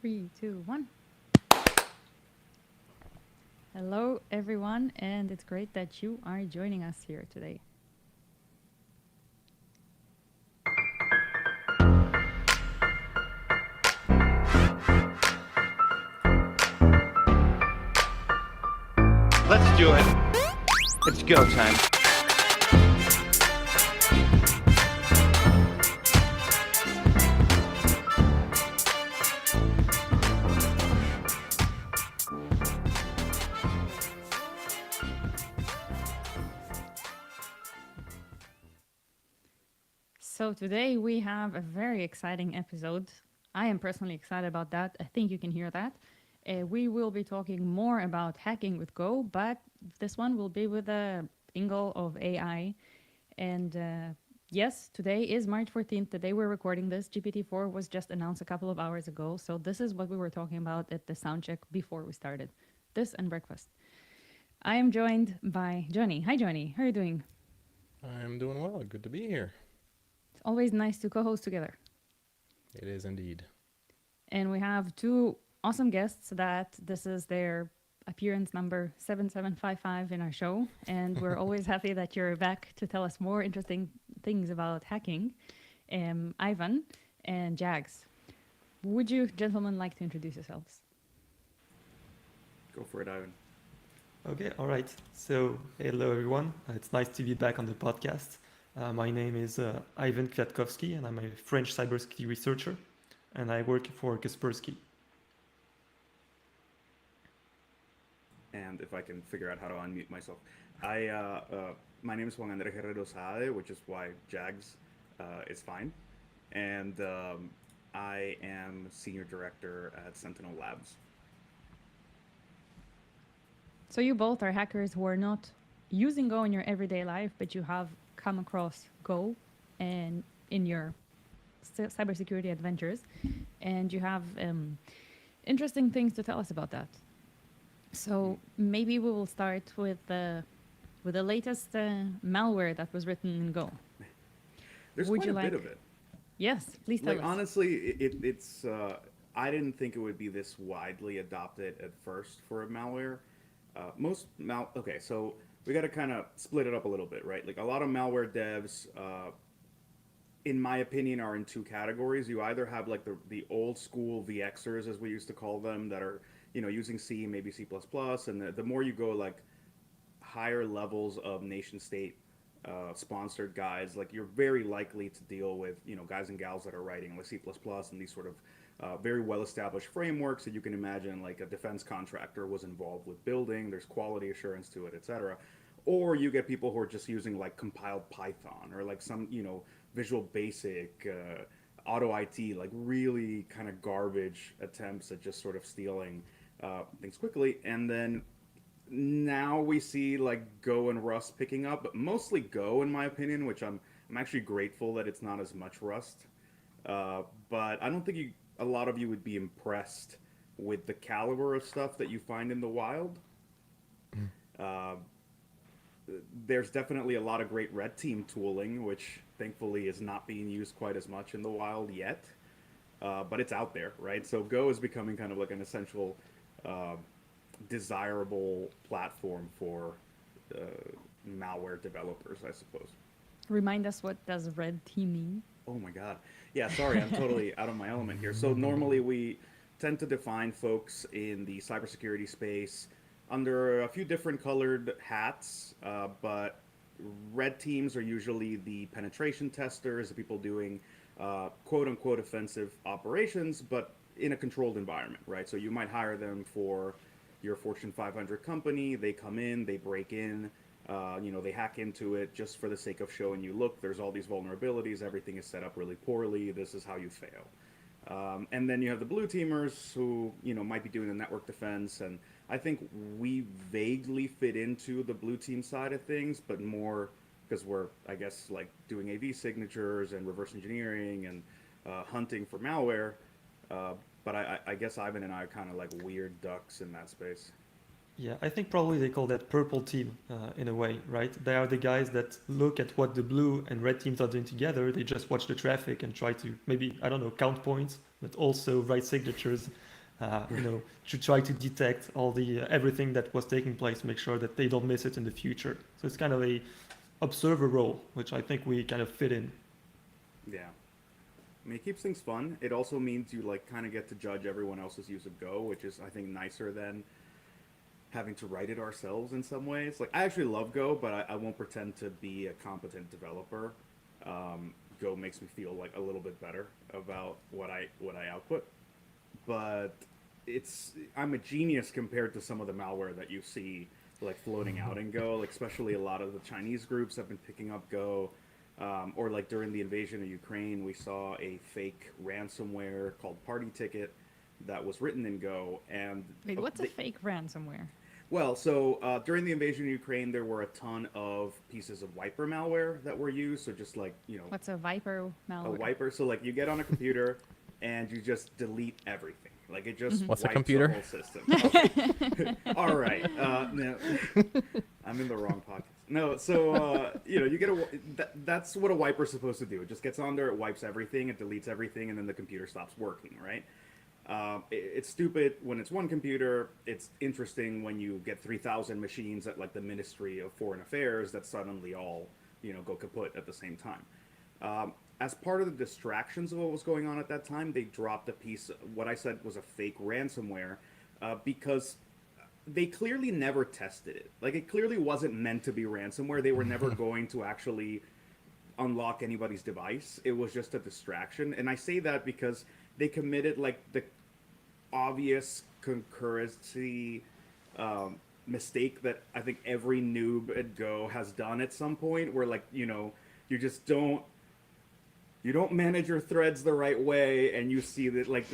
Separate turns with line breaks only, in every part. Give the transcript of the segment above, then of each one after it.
Three, two, one. Hello, everyone, and it's great that you are joining us here today.
Let's do it. It's go time.
So, today we have a very exciting episode. I am personally excited about that. I think you can hear that. We will be talking more about hacking with Go, but this one will be with the angle of AI. And yes, today is March 14th, the day we're recording this. GPT-4 was just announced a couple of hours ago. So, this is what we were talking about at the sound check before we started. This and breakfast. I am joined by Johnny. Hi, Johnny. How are you doing?
I'm doing well. Good to be here.
It's always nice to co host together.
It is indeed.
And we have two awesome guests that this is their appearance number 7755 in our show. And we're always happy that you're back to tell us more interesting things about hacking. Ivan and JAGS. Would you gentlemen like to introduce yourselves?
Go for it, Ivan.
Okay, all right. So, hello everyone. It's nice to be back on the podcast. My name is Ivan Kwiatkowski, and I'm a French cybersecurity researcher, and I work for Kaspersky.
And if I can figure out how to unmute myself, my name is Juan Andrés Herrero Saade, which is why JAGS is fine, and I am senior director at Sentinel Labs.
So, you both are hackers who are not using Go in your everyday life, but you have come across Go and in your cybersecurity adventures, and you have interesting things to tell us about that. So maybe we will start with the latest malware that was written in Go.
There's
Would
quite
you
a
like?
bit of it.
Yes, please tell
Like
us.
honestly, it's I didn't think it would be this widely adopted at first for a malware. Okay, so we got to kind of split it up a little bit, right? Like a lot of malware devs, in my opinion, are in two categories. You either have like the old school VXers, as we used to call them, that are using C, maybe C++, and the more you go like higher levels of nation state sponsored guys, like you're very likely to deal with guys and gals that are writing like C++ and these sort of very well established frameworks that you can imagine like a defense contractor was involved with building. There's quality assurance to it, etc. Or you get people who are just using like compiled Python or like some Visual Basic, Auto IT, like really kind of garbage attempts at just sort of stealing things quickly. And then now we see like Go and Rust picking up, but mostly Go in my opinion, which I'm actually grateful that it's not as much Rust. But I don't think a lot of you would be impressed with the caliber of stuff that you find in the wild. Uh, there's definitely a lot of great red team tooling, which thankfully is not being used quite as much in the wild yet. But it's out there, right? So Go is becoming kind of like an essential, desirable platform for uh, malware developers, I suppose.
Remind us, what does red team mean?
Oh my God. Yeah, sorry, I'm totally out of my element here. So normally we tend to define folks in the cybersecurity space under a few different colored hats, but red teams are usually the penetration testers, the people doing quote unquote offensive operations, but in a controlled environment, right? So you might hire them for your Fortune 500 company. They come in, they break in, they hack into it just for the sake of showing you, look, there's all these vulnerabilities, everything is set up really poorly, this is how you fail. And then you have the blue teamers who, might be doing the network defense. And I think we vaguely fit into the blue team side of things, but more because we're, I guess, like doing AV signatures and reverse engineering and hunting for malware. But I guess Ivan and I are kind of like weird ducks in that space.
Yeah, I think probably they call that purple team in a way, right? They are the guys that look at what the blue and red teams are doing together. They just watch the traffic and try to maybe, I don't know, count points, but also write signatures to try to detect all the everything that was taking place, make sure that they don't miss it in the future. So it's kind of a observer role, which I think we kind of fit in.
Yeah. I mean, it keeps things fun. It also means you like kind of get to judge everyone else's use of Go, which is I think nicer than having to write it ourselves in some ways. Like I actually love Go, but I won't pretend to be a competent developer. Go makes me feel like a little bit better about what I output. But I'm a genius compared to some of the malware that you see like floating out in Go. Like especially a lot of the Chinese groups have been picking up Go. Or like during the invasion of Ukraine, we saw a fake ransomware called Party Ticket that was written in Go. And
Wait, what's a fake ransomware?
well, so during the invasion of Ukraine, there were a ton of pieces of wiper malware that were used. So just like,
What's a Viper malware?
a wiper. So like you get on a computer and you just delete everything. Like it just
What's a
wipes
computer?
the whole system. All right. No, I'm in the wrong podcast. No, so you get that's what a wiper's supposed to do. It just gets on there, it wipes everything, it deletes everything, and then the computer stops working, right? It's stupid when it's one computer. It's interesting when you get 3,000 machines at like the Ministry of Foreign Affairs that suddenly all go kaput at the same time. As part of the distractions of what was going on at that time, they dropped a piece, what I said was a fake ransomware, because they clearly never tested it. Like it clearly wasn't meant to be ransomware. They were never going to actually unlock anybody's device. It was just a distraction. And I say that because they committed like the obvious concurrency mistake that I think every noob at Go has done at some point, where like you just don't manage your threads the right way, and you see that like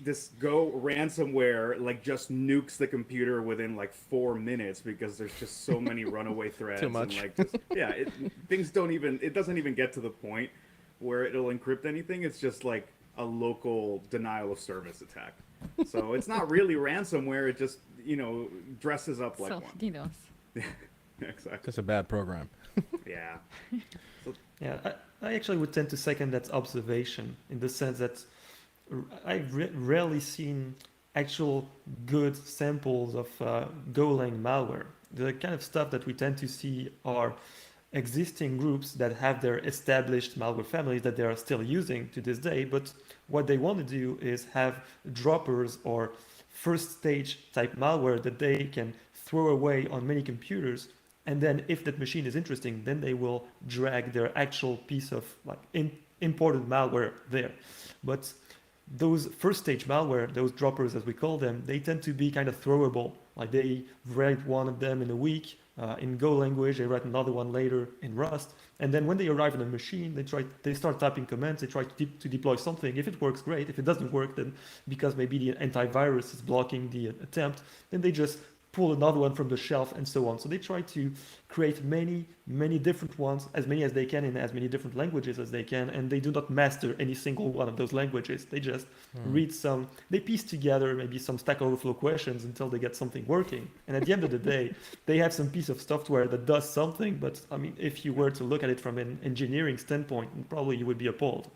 this Go ransomware like just nukes the computer within like 4 minutes because there's just so many runaway threads.
Too much.
And, like, just, yeah, it doesn't even get to the point where it'll encrypt anything. It's just like a local denial of service attack. So it's not really ransomware. It just dresses up like one.
DDoS.
Yeah, exactly.
Just a bad program.
Yeah.
Yeah, I actually would tend to second that observation in the sense that I've rarely seen actual good samples of Golang malware. The kind of stuff that we tend to see are existing groups that have their established malware families that they are still using to this day, but what they want to do is have droppers or first stage type malware that they can throw away on many computers. And then if that machine is interesting, then they will drag their actual piece of like imported malware there. But those first stage malware, those droppers as we call them, they tend to be kind of throwable. Like they write one of them in a week in Go language, they write another one later in Rust. And then when they arrive on a machine, they start typing commands, they try to deploy something. If it works, great. If it doesn't work, then because maybe the antivirus is blocking the attempt, then they just pull another one from the shelf and so on. So they try to create many, many different ones, as many as they can in as many different languages as they can, and they do not master any single one of those languages. They just read they piece together maybe some Stack Overflow questions until they get something working. And at the end of the day, they have some piece of software that does something, but I mean, if you were to look at it from an engineering standpoint, probably you would be appalled.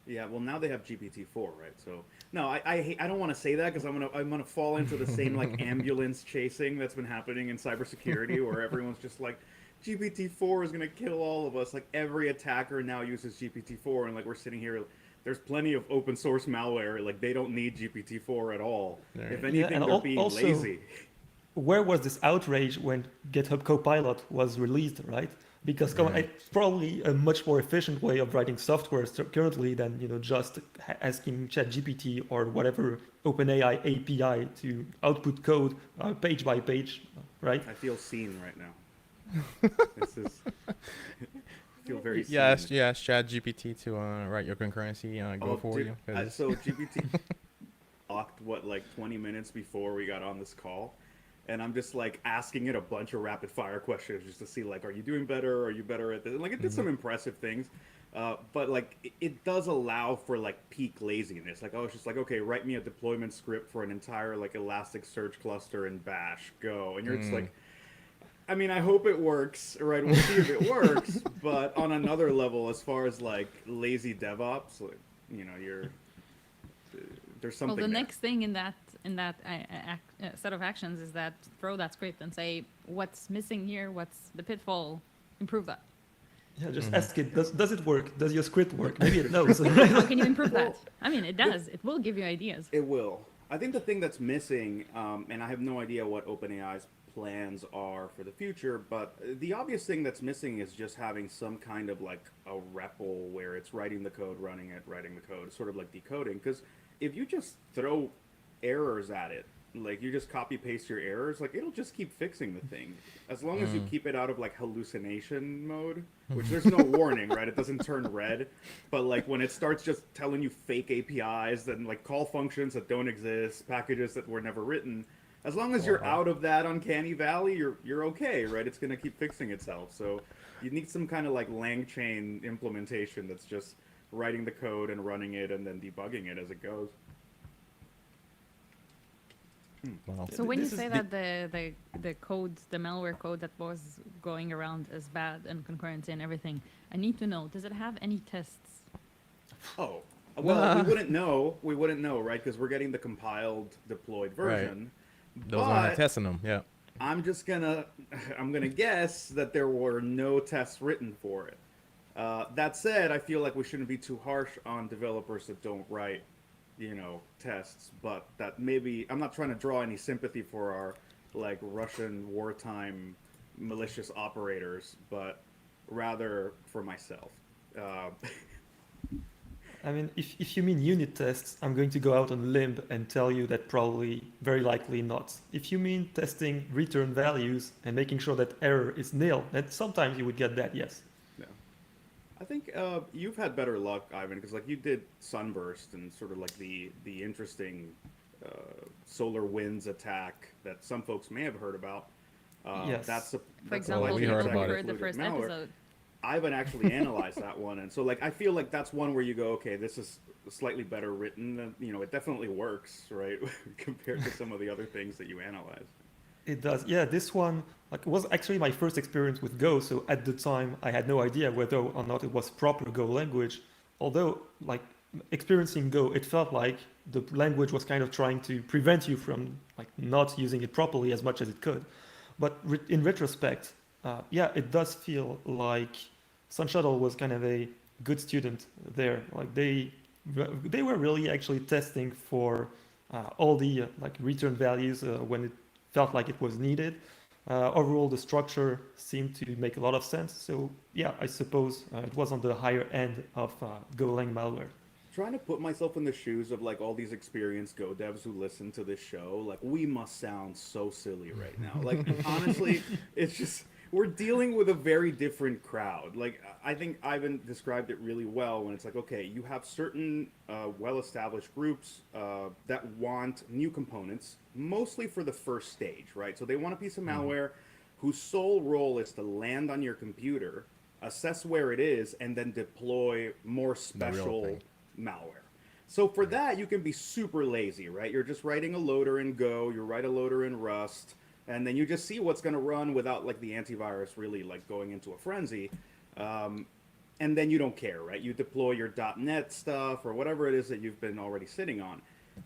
Yeah, well now they have GPT-4, right? So no, I don't want to say that because I'm gonna fall into the same like ambulance chasing that's been happening in cybersecurity, where everyone's just like, GPT-4 is gonna kill all of us. Like every attacker now uses GPT-4, and like we're sitting here, there's plenty of open source malware. Like they don't need GPT-4 at all.
Right.
If anything,
and
they're being
also,
lazy.
Where was this outrage when GitHub Copilot was released, right? Because it's probably a much more efficient way of writing software currently than just asking ChatGPT or whatever OpenAI API to output code page by page, right?
I feel seen right now. This is. I feel very seen.
Yes, ChatGPT to write your concurrency Go for
dude,
you. 'Cause-
so GPT talked like 20 minutes before we got on this call. And I'm just like asking it a bunch of rapid fire questions just to see like, are you doing better? Are you better at this? And like it did some impressive things, but like it does allow for like peak laziness. Like, oh, it's just like, okay, write me a deployment script for an entire like Elasticsearch cluster in Bash, go. And you're just like, I mean, I hope it works, right? We'll see if it works. But on another level, as far as like lazy DevOps, like, there's
Well,
something
the
there.
next thing in that set of actions is that throw that script and say what's missing here, what's the pitfall, improve that.
Yeah, just ask it, does it work? Does your script work? Maybe it knows. Right?
How can you improve that? I mean, it does. It will give you ideas.
It will. I think the thing that's missing, and I have no idea what OpenAI's plans are for the future, but the obvious thing that's missing is just having some kind of like a REPL where it's writing the code, running it, writing the code, sort of like decoding. Because if you just throw errors at it, like you just copy paste your errors, like it'll just keep fixing the thing as long as you keep it out of like hallucination mode, which there's no warning, right? It doesn't turn red, but like when it starts just telling you fake APIs and like call functions that don't exist, packages that were never written, as long as you're out of that uncanny valley, you're okay, right? It's gonna keep fixing itself. So you need some kind of like LangChain implementation that's just writing the code and running it and then debugging it as it goes.
Wow.
So when you
This is
say
the-
that the code, the malware code that was going around is bad and concurrency and everything, I need to know, does it have any tests?
Oh, well, we wouldn't know. We wouldn't know, right? Because we're getting the compiled, deployed version.
Those aren't
But
testing them. Yeah.
I'm gonna guess that there were no tests written for it. That said, I feel like we shouldn't be too harsh on developers that don't write, tests. But that maybe I'm not trying to draw any sympathy for our like Russian wartime malicious operators, but rather for myself.
I mean, if you mean unit tests, I'm going to go out on a limb and tell you that probably, very likely not. If you mean testing return values and making sure that error is nil, then sometimes you would get that, yes.
Yeah. I think you've had better luck, Ivan, because like you did Sunburst and sort of like the interesting solar winds attack that some folks may have heard about.
Yes.
For example,
we
people
heard
who
about it.
heard the first episode.
Ivan actually analyzed that one, and so like I feel like that's one where you go, okay, this is slightly better written. Than, it definitely works, right, compared to some of the other things that you analyzed.
It does. Yeah, this one was actually my first experience with Go, so at the time I had no idea whether or not it was proper Go language. Although, like, experiencing Go, it felt like the language was kind of trying to prevent you from like not using it properly as much as it could. But in retrospect, yeah, it does feel like Sun Shuttle was kind of a good student there. Like they were really actually testing for all the like return values when it felt like it was needed. Overall, the structure seemed to make a lot of sense. So yeah, I suppose it was on the higher end of Golang malware.
Trying to put myself in the shoes of like all these experienced Go devs who listen to this show, like we must sound so silly right now. Like honestly, it's just we're dealing with a very different crowd. Like I think Ivan described it really well when it's like, okay, you have certain well-established groups that want new components, mostly for the first stage, right? So they want a piece of malware whose sole role is to land on your computer, assess where it is, and then deploy more special
thing.
malware. So for that, you can be super lazy, right? You're just writing a loader in Go, you write a loader in Rust, and then you just see what's going to run without like the antivirus really like going into a frenzy. And then you don't care, right? You deploy your .NET stuff or whatever it is that you've been already sitting on.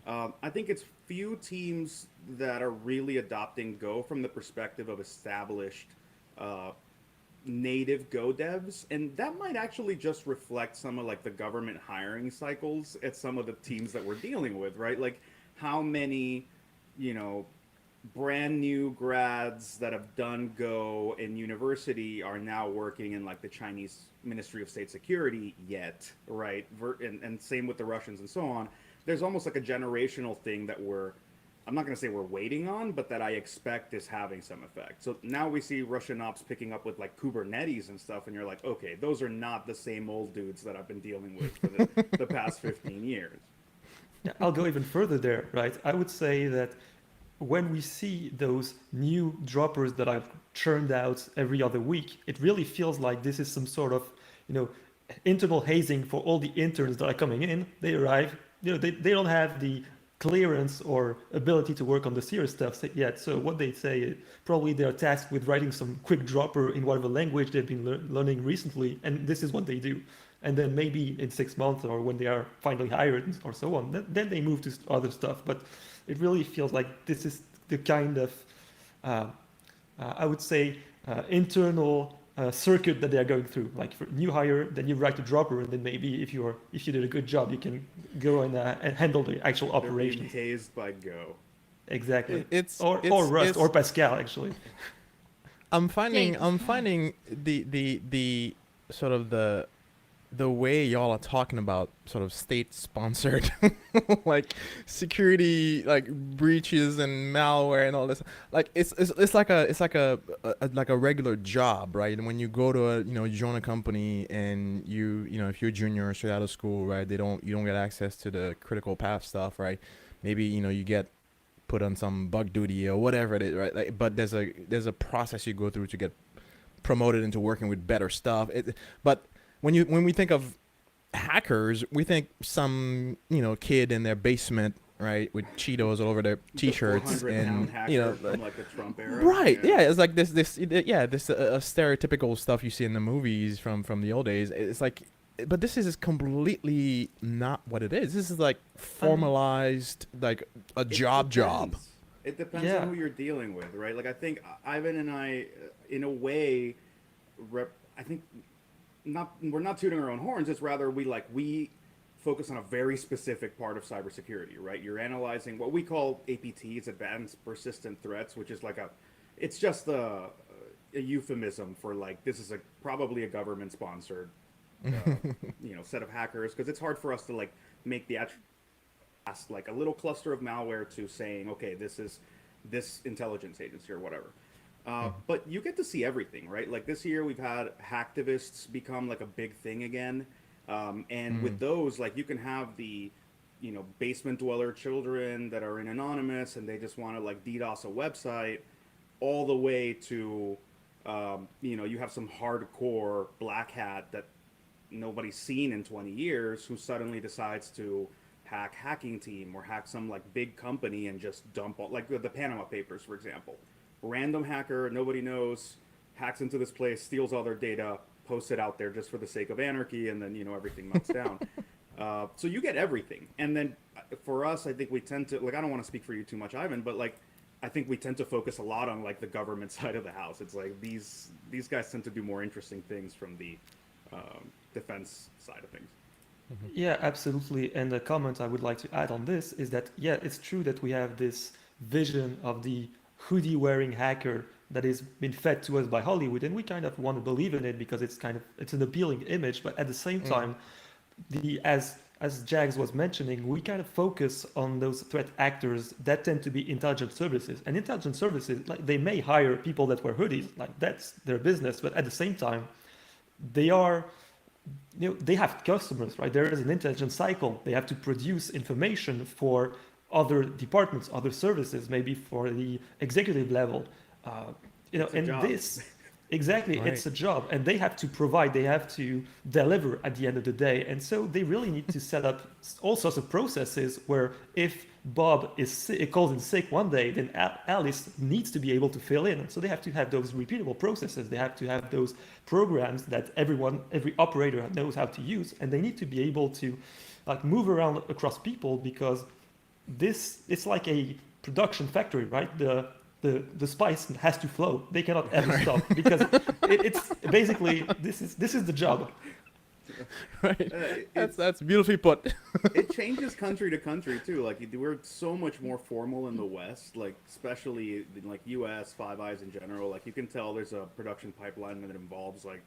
I think it's few teams that are really adopting Go from the perspective of established native Go devs, and that might actually just reflect some of like the government hiring cycles at some of the teams that we're dealing with, right? Like how many, brand new grads that have done Go in university are now working in like the Chinese Ministry of State Security yet, right? And same with the Russians and so on. There's almost like a generational thing that I'm not going to say we're waiting on, but that I expect is having some effect. So now we see Russian ops picking up with like Kubernetes and stuff, and you're like, okay, those are not the same old dudes that I've been dealing with for the past 15 years.
Yeah, I'll go even further there, right? I would say that when we see those new droppers that I've churned out every other week, it really feels like this is some sort of, internal hazing for all the interns that are coming in. They arrive, they don't have the clearance or ability to work on the serious stuff yet. So what they say is probably they're tasked with writing some quick dropper in whatever language they've been learning recently, and this is what they do. And then maybe in 6 months or when they are finally hired or so on, then they move to other stuff. But it really feels like this is the kind of, uh, I would say, internal circuit that they are going through. Like for new hire, then you write a dropper, and then maybe if you did a good job, you can go and handle the actual
They're being
operations.
hazed by Go.
Exactly.
It's
Or Rust
it's
or Pascal actually.
James.
I'm finding the sort of the way y'all are talking about sort of state sponsored like security like breaches and malware and all this, like it's like a regular job, right? And when you go to you join a company and if you're a junior or straight out of school, right, you don't get access to the critical path stuff, right? Maybe you get put on some bug duty or whatever it is, right? Like, but there's a process you go through to get promoted into working with better stuff. But when we think of hackers, we think some kid in their basement, right, with Cheetos all over their t-shirts,
The 400-pound
and
hacker from like the Trump era.
right, yeah, it's like this stereotypical stuff you see in the movies from the old days. It's like, but this is completely not what it is. This is like formalized, like a job.
It depends
Yeah.
on who you're dealing with, right? Like I think Ivan and I, in a way, I think we're not tooting our own horns. It's rather we focus on a very specific part of cybersecurity, right? You're analyzing what we call APTs, advanced persistent threats, which is it's just a euphemism for like this is probably a government sponsored set of hackers, because it's hard for us to like make the actual like a little cluster of malware to saying, okay, this is this intelligence agency or whatever. But you get to see everything, right? Like this year we've had hacktivists become like a big thing again. And with those, like you can have the, basement dweller children that are in anonymous and they just want to like DDoS a website, all the way to, you have some hardcore black hat that nobody's seen in 20 years who suddenly decides to hack hacking team or hack some like big company and just dump all, like the Panama Papers, for example. Random hacker, nobody knows, hacks into this place, steals all their data, posts it out there just for the sake of anarchy, and then everything melts down. So you get everything. And then for us, I think we tend to, like, I don't want to speak for you too much, Ivan, but like I think we tend to focus a lot on like the government side of the house. It's like these guys tend to do more interesting things from the defense side of things.
Yeah, absolutely. And the comment I would like to add on this is that, yeah, it's true that we have this vision of the hoodie wearing hacker that is been fed to us by Hollywood, and we kind of want to believe in it because it's an appealing image. But at the same time, as JAGS was mentioning, we kind of focus on those threat actors that tend to be intelligence services. And intelligence services, like they may hire people that wear hoodies, like that's their business. But at the same time, they are, they have customers, right? There is an intelligence cycle. They have to produce information for other departments, other services, maybe for the executive level.
It's a
and
job.
this, exactly,
Right.
it's a job, and they have to provide, they have to deliver at the end of the day. And so they really need to set up all sorts of processes where if Bob is sick, calls in sick one day, then Alice needs to be able to fill in. So they have to have those repeatable processes. They have to have those programs that every operator knows how to use, and they need to be able to like move around across people, because it's like a production factory, right? The spice has to flow. They cannot ever stop, because it's basically this is the job.
Right. That's beautifully put.
It changes country to country too. Like we're so much more formal in the West, like especially in like U.S. Five Eyes in general. Like you can tell there's a production pipeline that involves like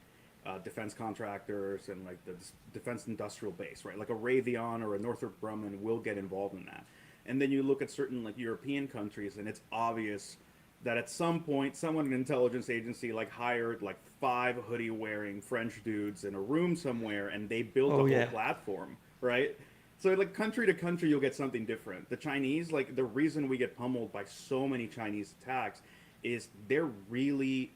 defense contractors and like the defense industrial base, right? Like a Raytheon or a Northrop Grumman will get involved in that. And then you look at certain like European countries, and it's obvious that at some point someone in an intelligence agency like hired like 5 hoodie wearing French dudes in a room somewhere, and they built a whole platform, right? So like country to country you'll get something different. The Chinese, like the reason we get pummeled by so many Chinese attacks is they're really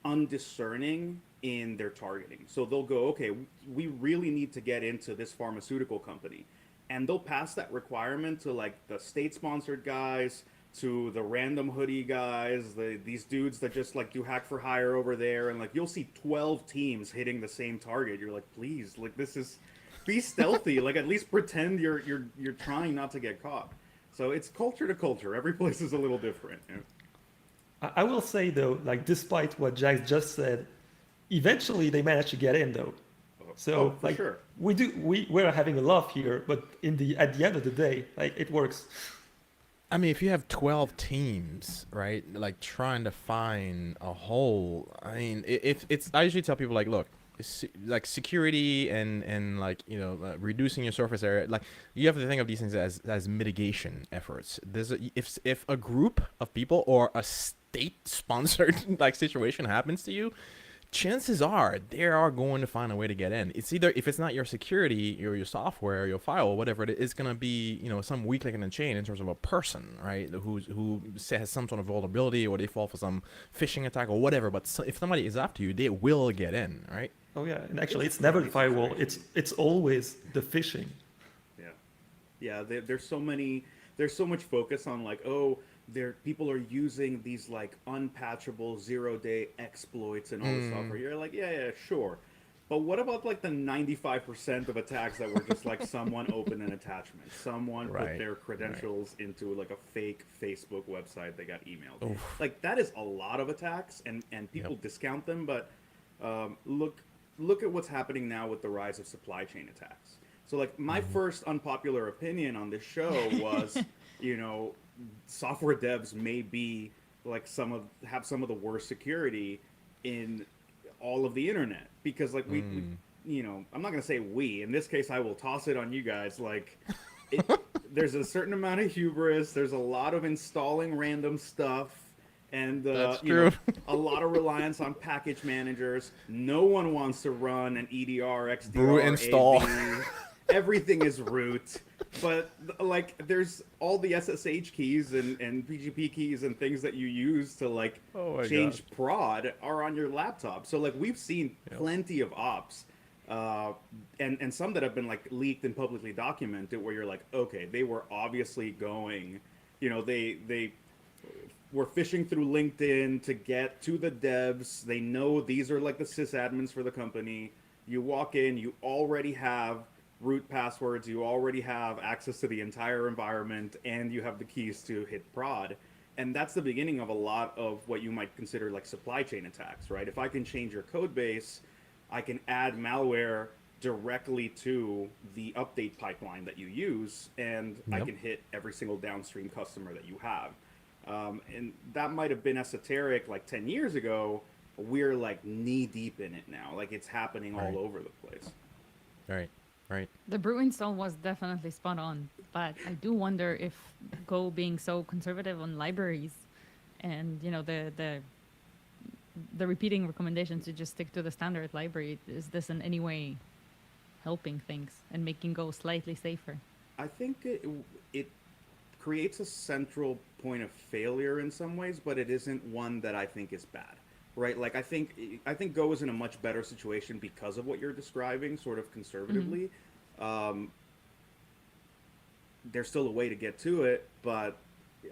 undiscerning in their targeting. So they'll go, okay, we really need to get into this pharmaceutical company, and they'll pass that requirement to like the state sponsored guys, to the random hoodie guys, these dudes that just like do hack for hire over there, and like you'll see 12 teams hitting the same target. You're like, please, like this is, be stealthy. Like at least pretend you're trying not to get caught. So it's culture to culture. Every place is a little different. Yeah.
I will say though, like despite what Jax just said, eventually they managed to get in though. So
for
like
sure.
we're having a laugh here, but at the end of the day, like it works.
I mean, if you have 12 teams, right, like trying to find a hole, I mean, if it's, I usually tell people like, look, like security and like, you know, reducing your surface area, like you have to think of these things as mitigation efforts. If a group of people or a state sponsored like situation happens to you, chances are they are going to find a way to get in. It's either, if it's not your security or your software or your file or whatever it is, it's going to be, you know, some weak link in the chain in terms of a person, right, who has some sort of vulnerability, or they fall for some phishing attack or whatever. But if somebody is after you, they will get in, right?
Oh yeah, and actually it's never the firewall. It's always the phishing.
Yeah. There's so much focus on like, oh, people are using these like unpatchable 0-day exploits and all this stuff. Where you're like, yeah, sure. But what about like the 95% of attacks that were just like someone opened an attachment, someone put their credentials into like a fake Facebook website they got emailed.
Oof.
Like that is a lot of attacks, and people discount them. But look at what's happening now with the rise of supply chain attacks. So like my first unpopular opinion on this show was, you know, software devs may be like have some of the worst security in all of the internet, because like we you know, I'm not going to say we, in this case I will toss it on you guys, like there's a certain amount of hubris, there's a lot of installing random stuff, and you know, a lot of reliance on package managers. No one wants to run an EDR, XDR,
brew install.
AV. Everything is root, but like there's all the SSH keys and PGP keys and things that you use to like change prod are on your laptop. So like we've seen plenty of ops, and some that have been like leaked and publicly documented, where you're like, okay, they were obviously going, you know, they were fishing through LinkedIn to get to the devs. They know these are like the sysadmins for the company. You walk in, you already have root passwords, you already have access to the entire environment, and you have the keys to hit prod. And that's the beginning of a lot of what you might consider like supply chain attacks, right? If I can change your code base, I can add malware directly to the update pipeline that you use, and I can hit every single downstream customer that you have. And that might have been esoteric like 10 years ago. We're like knee deep in it now. Like it's happening all over the place.
Right.
The brew install was definitely spot on, but I do wonder if Go being so conservative on libraries, and you know the repeating recommendations to just stick to the standard library, is this in any way helping things and making Go slightly safer? I
think it creates a central point of failure in some ways, but it isn't one that I think is bad. Right, like I think Go is in a much better situation because of what you're describing, sort of conservatively. There's still a way to get to it, but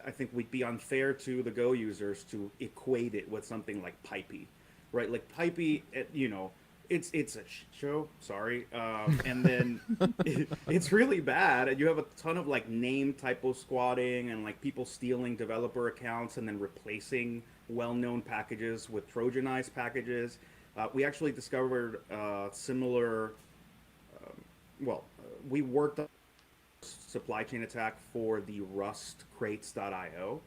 I think we'd be unfair to the Go users to equate it with something like Pipey, right? Like Pipey, you know, it's a show. Sorry, and then it's really bad, and you have a ton of like name typo squatting and like people stealing developer accounts and then replacing well-known packages with Trojanized packages. We actually discovered similar. We worked on a supply chain attack for the Rust crates.io,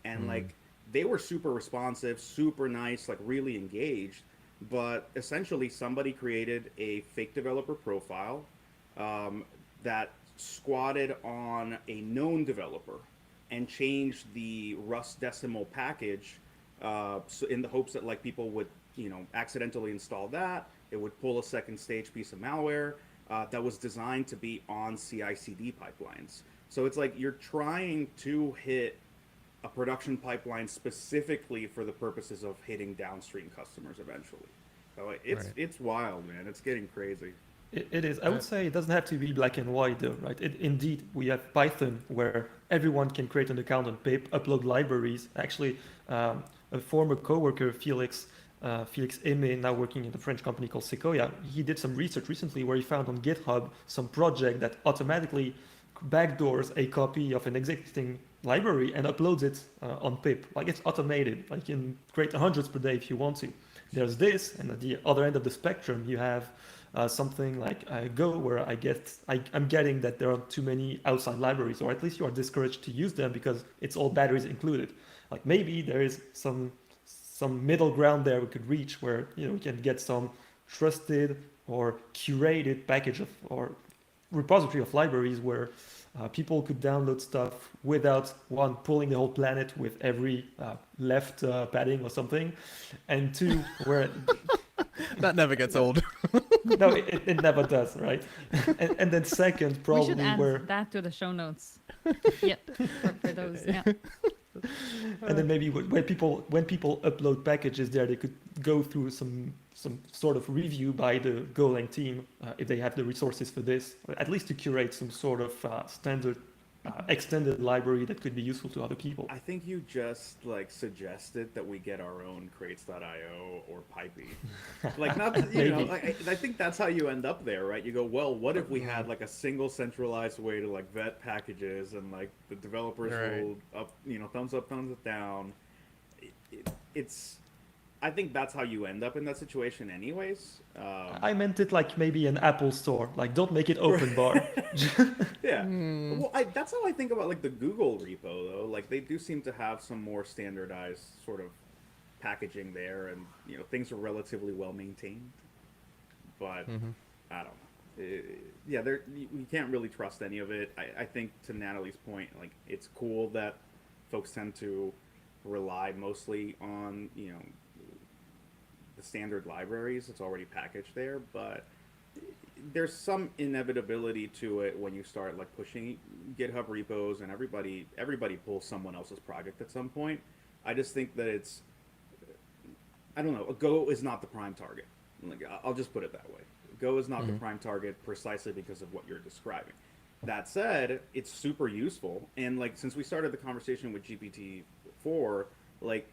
and like they were super responsive, super nice, like really engaged. But essentially, somebody created a fake developer profile that squatted on a known developer and changed the Rust decimal package, so in the hopes that like people would, you know, accidentally install that. It would pull a second stage piece of malware that was designed to be on CI/CD pipelines. So it's like you're trying to hit a production pipeline specifically for the purposes of hitting downstream customers eventually. So it's wild, man. It's getting crazy.
It is. I would say it doesn't have to be black and white though, right? Indeed, we have Python where everyone can create an account on pip, upload libraries. Actually, a former coworker, Felix Aimé, now working in a French company called Sequoia, he did some research recently where he found on GitHub some project that automatically backdoors a copy of an existing library and uploads it on pip. Like it's automated. Like you can create hundreds per day if you want to. There's this, and at the other end of the spectrum, you have something like Go, where I'm getting that there are too many outside libraries, or at least you are discouraged to use them because it's all batteries included. Like maybe there is some middle ground there we could reach where we can get some trusted or curated package of or repository of libraries where people could download stuff without one pulling the whole planet with every left padding or something, and two where
That never gets old.
no, it never does, right? And then second,
We
probably
should add
where,
that to the show notes. Yeah, for those. Yeah.
and then maybe when people upload packages there, they could go through some sort of review by the Golang team if they have the resources for this, or at least to curate some sort of standard extended library that could be useful to other people.
I think you just like suggested that we get our own crates.io or Pipey. Like not
Maybe.
I think that's how you end up there, right? You go, well, what if we had like a single centralized way to like vet packages and like the developers
Right.
will thumbs up, thumbs down. It's I think that's how you end up in that situation anyways.
I meant it like maybe an Apple store, like don't make it open bar.
Yeah. Well, that's how I think about like the Google repo though. Like they do seem to have some more standardized sort of packaging there, and things are relatively well maintained. But I don't know. Yeah, you can't really trust any of it. I think to Natalie's point, like it's cool that folks tend to rely mostly on the standard libraries. It's already packaged there, but there's some inevitability to it when you start like pushing GitHub repos, and everybody pulls someone else's project at some point. I just think that I don't know, Go is not the prime target. Like I'll just put it that way. Go is not the prime target precisely because of what you're describing. That said, it's super useful, and like since we started the conversation with GPT-4, like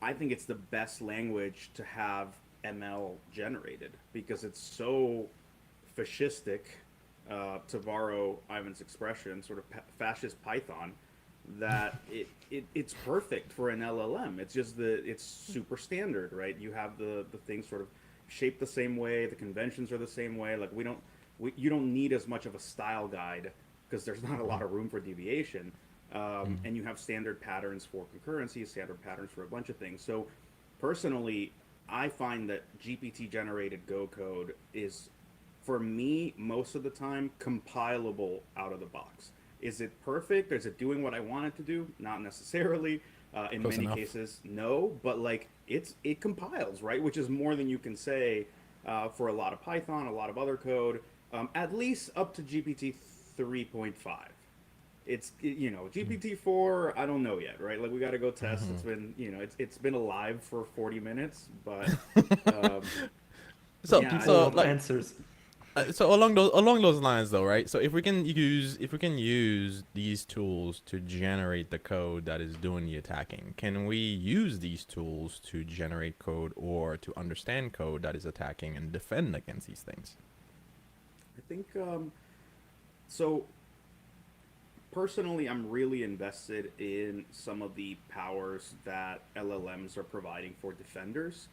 I think it's the best language to have ML generated because it's so fascistic, to borrow Ivan's expression, sort of fascist Python, that it's perfect for an LLM. It's just it's super standard, right? You have the things sort of shaped the same way, the conventions are the same way. Like you don't need as much of a style guide because there's not a lot of room for deviation. And you have standard patterns for concurrency, standard patterns for a bunch of things. So personally, I find that GPT generated Go code is, for me, most of the time compilable out of the box. Is it perfect? Is it doing what I want it to do? Not necessarily. In
Close
many
enough.
cases, no. But like it compiles, right? Which is more than you can say for a lot of Python, a lot of other code. At least up to GPT 3.5. It's GPT-4. I don't know yet, right? Like we got to go test. It's been it's been alive for 40 minutes, but
So,
yeah,
so
Of
like,
answers.
so along those lines though, right? So if we can use these tools to generate the code that is doing the attacking, can we use these tools to generate code or to understand code that is attacking and defend against these things?
I think so. Personally, I'm really invested in some of the powers that LLMs are providing for defenders.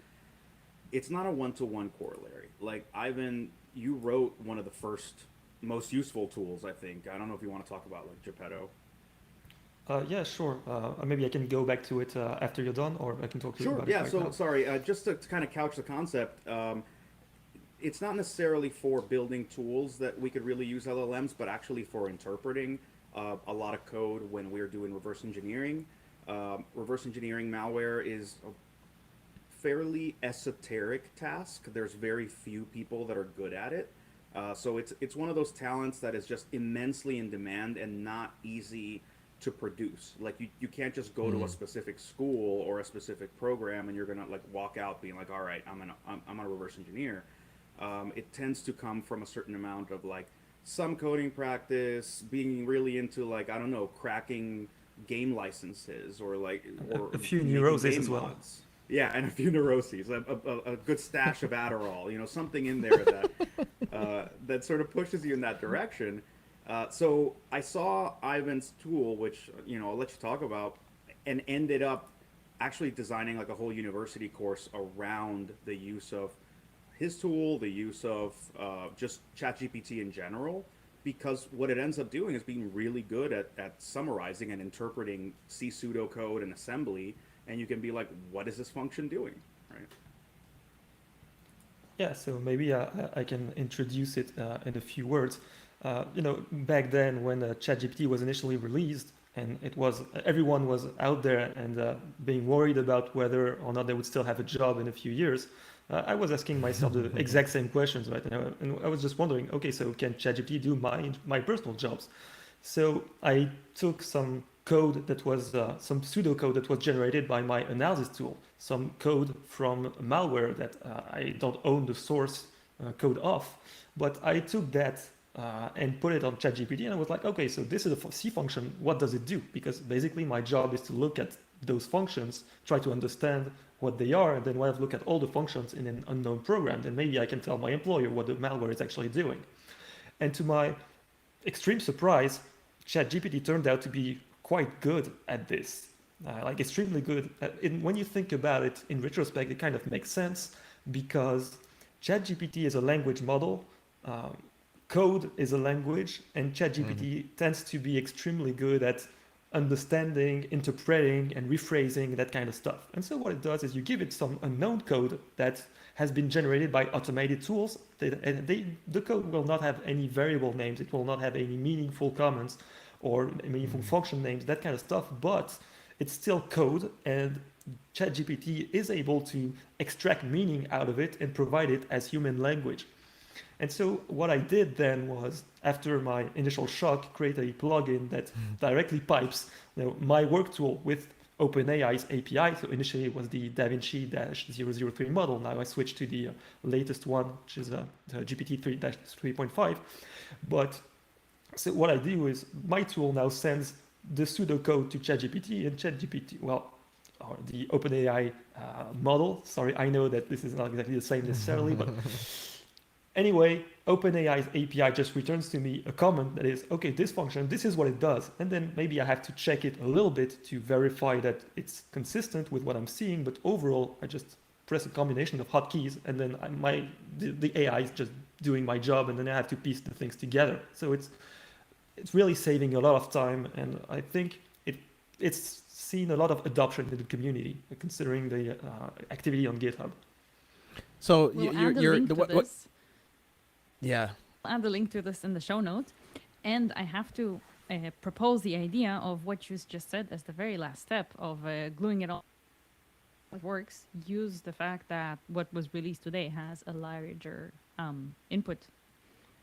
It's not a one-to-one corollary. Like Ivan, you wrote one of the first most useful tools, I think. I don't know if you want to talk about like Geppetto.
Yeah, sure. Maybe I can go back to it after you're done, or I can talk to you
Sure.
about
Yeah.
it right
So
now.
sorry, just to kind of couch the concept, it's not necessarily for building tools that we could really use LLMs, but actually for interpreting a lot of code when we're doing reverse engineering. Reverse engineering malware is a fairly esoteric task. There's very few people that are good at it. So it's one of those talents that is just immensely in demand and not easy to produce. Like you can't just go to a specific school or a specific program and you're gonna like walk out being like, all right, I'm a reverse engineer. it tends to come from a certain amount of like some coding practice, being really into like, I don't know, cracking game licenses or like or
A few
making
neuroses
game
as well.
mods. Yeah, and a few neuroses, a good stash of Adderall, something in there that that sort of pushes you in that direction. So I saw Ivan's tool, which I'll let you talk about, and ended up actually designing like a whole university course around the use of his tool, the use of just ChatGPT in general, because what it ends up doing is being really good at summarizing and interpreting C pseudocode and assembly, and you can be like, what is this function doing, right?
Yeah, so maybe I can introduce it in a few words. Back then when ChatGPT was initially released, and everyone was out there and being worried about whether or not they would still have a job in a few years, I was asking myself the exact same questions, right? And I was just wondering, okay, so can ChatGPT do my personal jobs? So I took some code that was some pseudocode that was generated by my analysis tool, some code from malware that I don't own the source code of, but I took that and put it on ChatGPT, and I was like, okay, so this is a C function. What does it do? Because basically my job is to look at those functions, try to understand what they are, and then when I look at all the functions in an unknown program, then maybe I can tell my employer what the malware is actually doing. And to my extreme surprise, ChatGPT turned out to be quite good at this, like extremely good. When you think about it in retrospect, it kind of makes sense because ChatGPT is a language model, code is a language, and ChatGPT tends to be extremely good at understanding, interpreting, and rephrasing that kind of stuff. And so what it does is you give it some unknown code that has been generated by automated tools, and the code will not have any variable names, it will not have any meaningful comments or meaningful function names, that kind of stuff, but it's still code, and ChatGPT is able to extract meaning out of it and provide it as human language. And so what I did then was, after my initial shock, create a plugin that directly pipes my work tool with OpenAI's API. So initially it was the DaVinci-003 model. Now I switched to the latest one, which is the GPT-3-3.5. But so what I do is my tool now sends the pseudocode to ChatGPT, and ChatGPT, or the OpenAI model. Sorry, I know that this is not exactly the same necessarily, but anyway, OpenAI's API just returns to me a comment that is, okay, this function, this is what it does. And then maybe I have to check it a little bit to verify that it's consistent with what I'm seeing. But overall, I just press a combination of hotkeys, and then the AI is just doing my job, and then I have to piece the things together. So it's really saving a lot of time, and I think it's seen a lot of adoption in the community, considering the activity on GitHub.
So
We'll add a link to this.
Yeah.
I'll add the link to this in the show notes. And I have to propose the idea of what you just said as the very last step of gluing it all. It works. Use the fact that what was released today has a larger input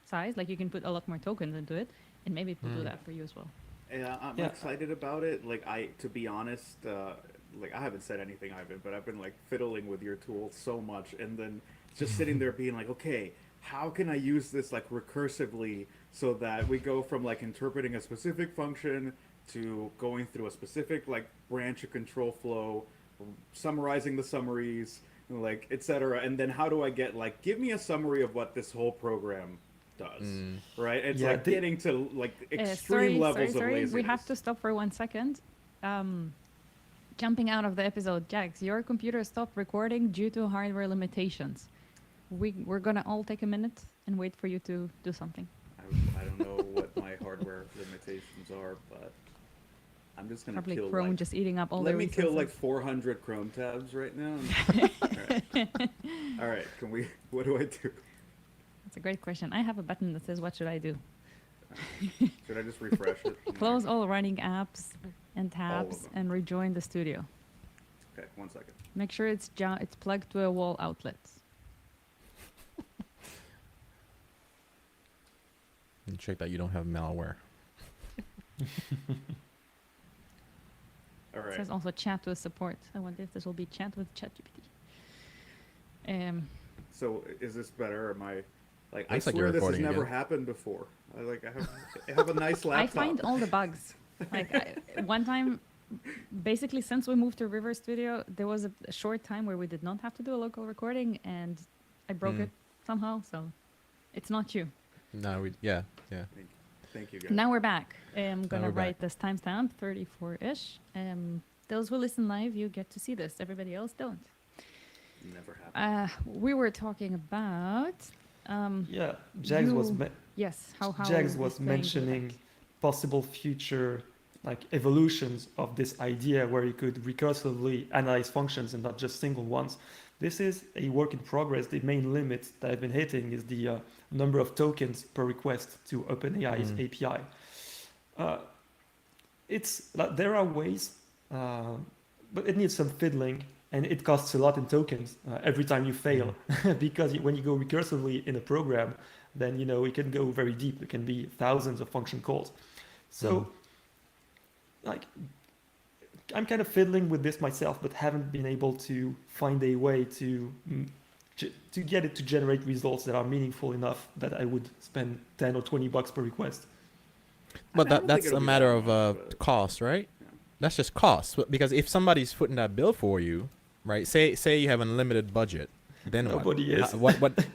size. Like you can put a lot more tokens into it, and maybe it will do that for you as well.
Yeah, I'm excited about it. Like to be honest, like I haven't said anything, Ivan, but I've been like fiddling with your tool so much, and then just sitting there being like, okay, how can I use this like recursively so that we go from like interpreting a specific function to going through a specific like branch of control flow, summarizing the summaries, like etc. And then how do I get like, give me a summary of what this whole program does, right? It's like getting to like extreme levels of laziness.
We have to stop for 1 second. Jumping out of the episode, JAGS, your computer stopped recording due to hardware limitations. We're gonna all take a minute and wait for you to do something.
I don't know what my hardware limitations are, but I'm just gonna
Probably
kill
Chrome
like,
just eating up all
let
the
me
resources.
kill like 400 Chrome tabs right now. All right, what do I do?
That's a great question. I have a button that says, what should I do?
Should I just refresh it?
Close all running apps and tabs
them.
and rejoin the studio.
Okay, 1 second.
Make sure it's plugged to a wall outlet.
And check that you don't have malware.
All right.
It says also chat with support. I wonder if this will be chat with ChatGPT.
So is this better? Am I like? I
Looks like you're
swear this has
recording
never
again.
happened before. I have a nice
I
laptop.
find all the bugs. Like one time, basically since we moved to River Studio, there was a short time where we did not have to do a local recording, and I broke
Mm.
it somehow. So it's not you.
No, yeah.
Thank you guys.
Now we're back. I'm gonna
we're back.
write this timestamp 34-ish. Those who listen live, you get to see this. Everybody else don't.
Never happened.
We were talking about
Yeah, JAGS was
you- yes, how
JAGS
he's
was
playing with
mentioning
that.
possible future like evolutions of this idea where you could recursively analyze functions and not just single ones. This is a work in progress. The main limit that I've been hitting is the number of tokens per request to OpenAI's API. There are ways, but it needs some fiddling, and it costs a lot in tokens every time you fail, because when you go recursively in a program, then it can go very deep. It can be thousands of function calls. So, like, I'm kind of fiddling with this myself, but haven't been able to find a way to get it to generate results that are meaningful enough that I would spend $10 or $20 per request.
But
I don't think
that's
it'll
a
be
matter
that
of
much, but-
cost, right?
Yeah.
That's just cost. Because if somebody's footing that bill for you, right? Say you have unlimited budget, then
Nobody
what?
is.
What?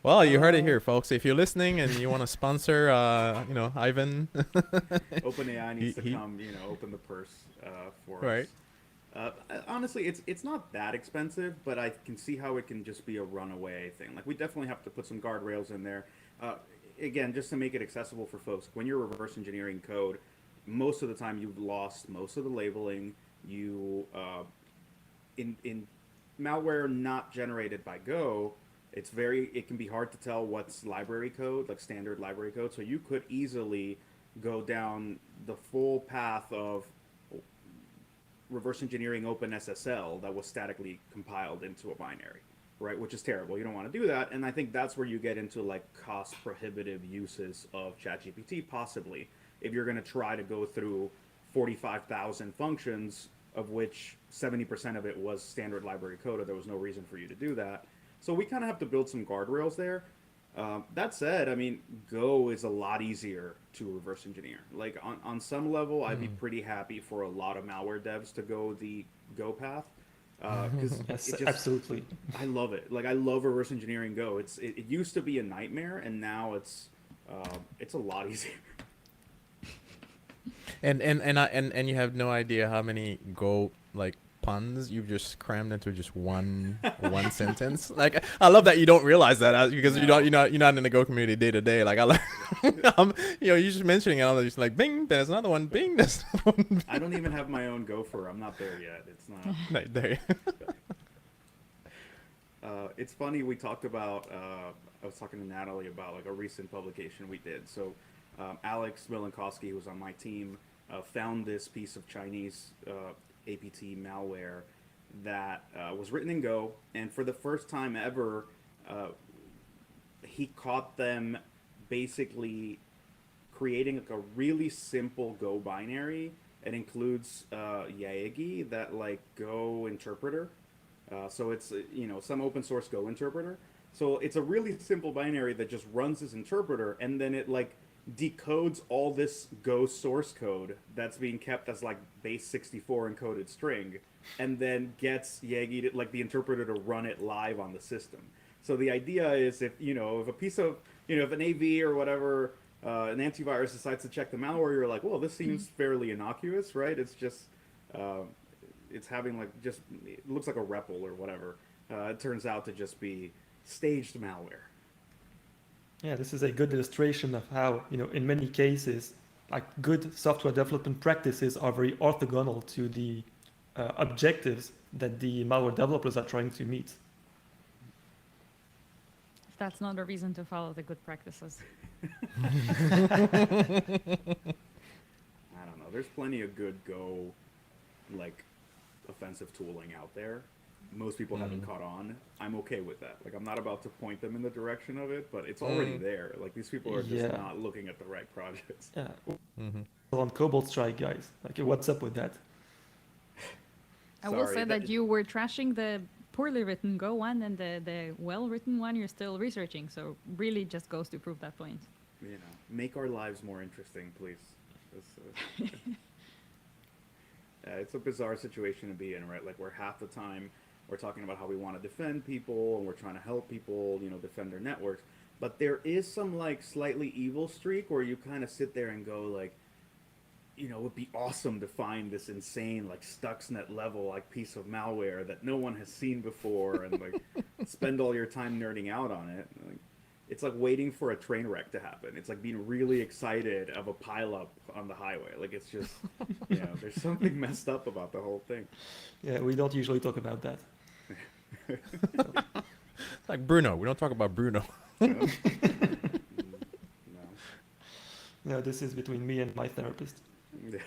Well, you heard it here, folks. If you're listening and you want to sponsor, Ivan,
OpenAI needs to
he-
come, open the purse for
Right.
us. Honestly, it's not that expensive, but I can see how it can just be a runaway thing. Like, we definitely have to put some guardrails in there. Again, just to make it accessible for folks, when you're reverse engineering code, most of the time you've lost most of the labeling. You in malware not generated by Go, it can be hard to tell what's library code, like standard library code. So you could easily go down the full path of reverse engineering OpenSSL that was statically compiled into a binary, right? Which is terrible. You don't want to do that. And I think that's where you get into like cost prohibitive uses of ChatGPT, possibly. If you're going to try to go through 45,000 functions, of which 70% of it was standard library code, or there was no reason for you to do that. So we kind of have to build some guardrails there. That said, I mean, Go is a lot easier to reverse engineer. Like on some level, I'd be pretty happy for a lot of malware devs to go the Go path. Because
Yes, absolutely.
I love it. Like I love reverse engineering Go. It used to be a nightmare, and now it's a lot easier.
and you have no idea how many Go like puns you've just crammed into just one sentence. Like I love that you don't realize that because
No.
you're not in the Go community day to day. Like I like you're just mentioning it, I'm just like bing, there's another one, bing, there's another one.
I don't even have my own Gopher. I'm not there yet. It's not.
Right there.
It's funny. We talked about. I was talking to Natalie about like a recent publication we did. So, Alex Milankowski, who was on my team, found this piece of Chinese APT malware that was written in Go, and for the first time ever, he caught them basically creating like a really simple Go binary. It includes JAGS, that like Go interpreter. So it's some open source Go interpreter. So it's a really simple binary that just runs this interpreter, and then it like decodes all this Go source code that's being kept as like base 64 encoded string, and then gets JAGS, like the interpreter, to run it live on the system. So the idea is if a piece of if an AV or whatever, an antivirus decides to check the malware, you're like, well, this seems fairly innocuous, right? It's just it's having like just it looks like a REPL or whatever. It turns out to just be staged malware.
Yeah, this is a good illustration of how, in many cases, like good software development practices are very orthogonal to the objectives that the malware developers are trying to meet.
If that's not a reason to follow the good practices.
I don't know. There's plenty of good Go, like, offensive tooling out there. Most people haven't caught on. I'm okay with that. Like, I'm not about to point them in the direction of it, but it's already there. Like, these people are just
Yeah.
not looking at the right projects.
Yeah. On Cobalt Strike, guys. Like, what's up with that?
I will
Sorry,
say that you were trashing the poorly written Go one and the well written one you're still researching. So really just goes to prove that point.
Make our lives more interesting, please. It's a bizarre situation to be in, right? Like, we're half the time we're talking about how we want to defend people and we're trying to help people, defend their networks. But there is some like slightly evil streak where you kind of sit there and go like, it would be awesome to find this insane like Stuxnet level like piece of malware that no one has seen before and like spend all your time nerding out on it. Like, it's like waiting for a train wreck to happen. It's like being really excited of a pileup on the highway. Like, it's just, there's something messed up about the whole thing.
Yeah, we don't usually talk about that.
Like Bruno. We don't talk about Bruno.
No.
Yeah, this is between me and my therapist.
Yeah.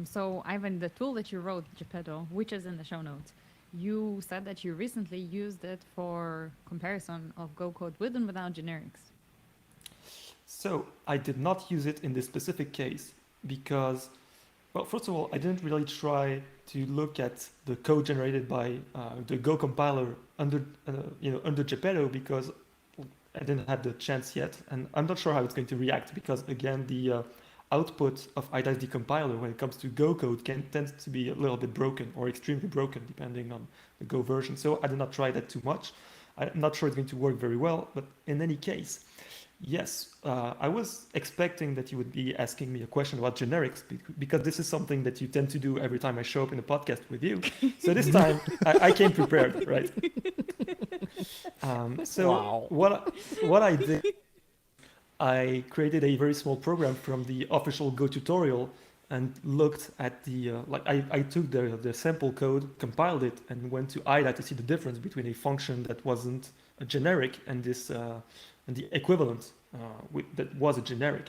So Ivan, the tool that you wrote, Geppetto, which is in the show notes, you said that you recently used it for comparison of Go code with and without generics.
So I did not use it in this specific case because, well, first of all, I didn't really try to look at the code generated by the Go compiler under Geppetto because I didn't have the chance yet, and I'm not sure how it's going to react because, again, the output of IDA's decompiler when it comes to Go code tends to be a little bit broken or extremely broken depending on the Go version. So I did not try that too much. I'm not sure it's going to work very well, but in any case, yes, I was expecting that you would be asking me a question about generics because this is something that you tend to do every time I show up in a podcast with you. So this time I came prepared, right? So
Wow.
what I did, I created a very small program from the official Go tutorial and looked at the, I took the sample code, compiled it, and went to IDA to see the difference between a function that wasn't a generic and this, and the equivalent that was a generic.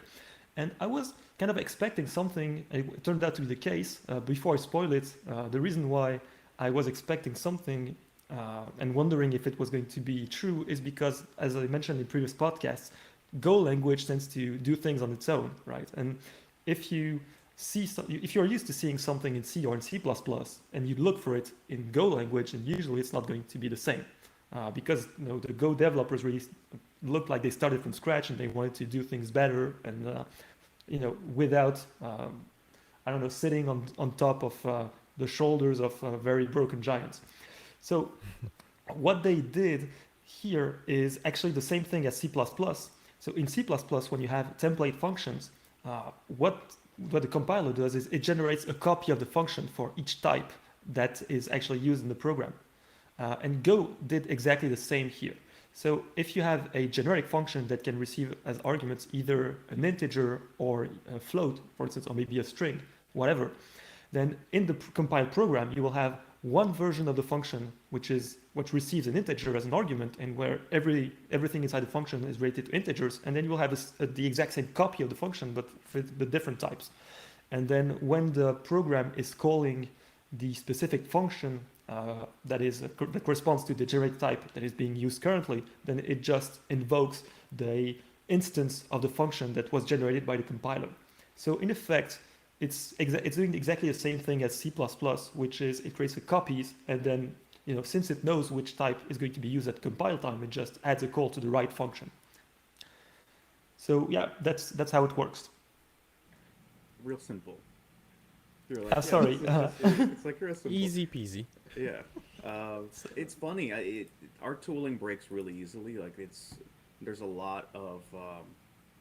And I was kind of expecting something, it turned out to be the case. Before I spoil it, the reason why I was expecting something and wondering if it was going to be true is because, as I mentioned in previous podcasts, Go language tends to do things on its own, right? And if you if you're used to seeing something in C or in C++ and you look for it in Go language, and usually it's not going to be the same because the Go developers really looked like they started from scratch and they wanted to do things better and without sitting on top of the shoulders of very broken giants. So what they did here is actually the same thing as C++. So in C++, when you have template functions, what the compiler does is it generates a copy of the function for each type that is actually used in the program. And Go did exactly the same here. So if you have a generic function that can receive as arguments either an integer or a float, for instance, or maybe a string, whatever, then in the compiled program, you will have one version of the function, which receives an integer as an argument, and where everything inside the function is rated to integers, and then you will have the exact same copy of the function, but with the different types. And then when the program is calling the specific function that corresponds to the generic type that is being used currently, then it just invokes the instance of the function that was generated by the compiler. So in effect, it's doing exactly the same thing as C++, which is it creates the copies, and then since it knows which type is going to be used at compile time, it just adds a call to the right function. So yeah, that's how it works.
Real simple. You're like,
sorry.
It's like real simple.
Easy peasy.
Yeah. It's funny. Our tooling breaks really easily. Like there's a lot of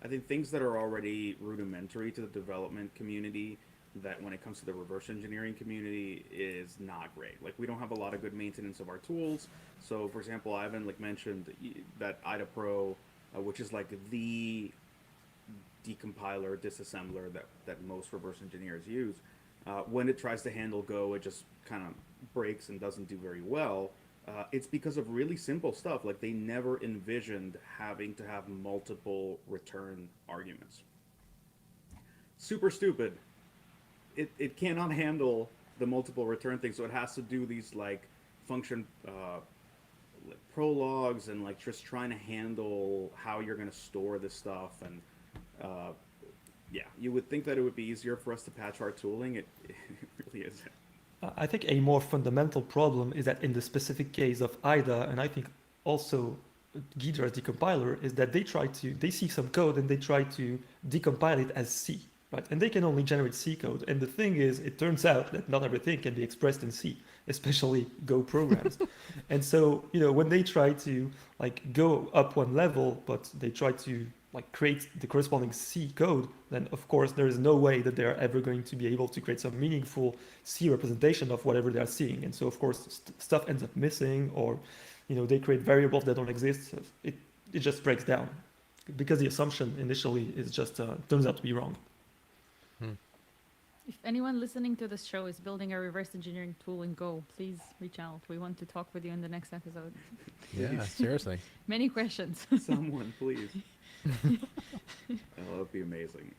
I think things that are already rudimentary to the development community that when it comes to the reverse engineering community is not great. Like we don't have a lot of good maintenance of our tools. So for example, Ivan mentioned that IDA Pro, which is like the decompiler, disassembler that most reverse engineers use. When it tries to handle Go, it just kind of breaks and doesn't do very well. It's because of really simple stuff. Like they never envisioned having to have multiple return arguments. Super stupid. It cannot handle the multiple return thing, so it has to do these like function prologues and like just trying to handle how you're going to store this stuff and yeah, you would think that it would be easier for us to patch our tooling. It really isn't.
I think a more fundamental problem is that in the specific case of IDA, and I think also Ghidra as decompiler, is that they see some code and they try to decompile it as C, right? And they can only generate C code. And the thing is, it turns out that not everything can be expressed in C, especially Go programs. And so, when they try to like go up one level, but they try to like create the corresponding C code, then of course there is no way that they're ever going to be able to create some meaningful C representation of whatever they're seeing. And so of course stuff ends up missing, or they create variables that don't exist. So it just breaks down because the assumption initially is just turns out to be wrong.
If anyone listening to this show is building a reverse engineering tool in Go, please reach out. We want to talk with you in the next episode.
Yeah, seriously.
Many questions.
Someone, please. That would be amazing.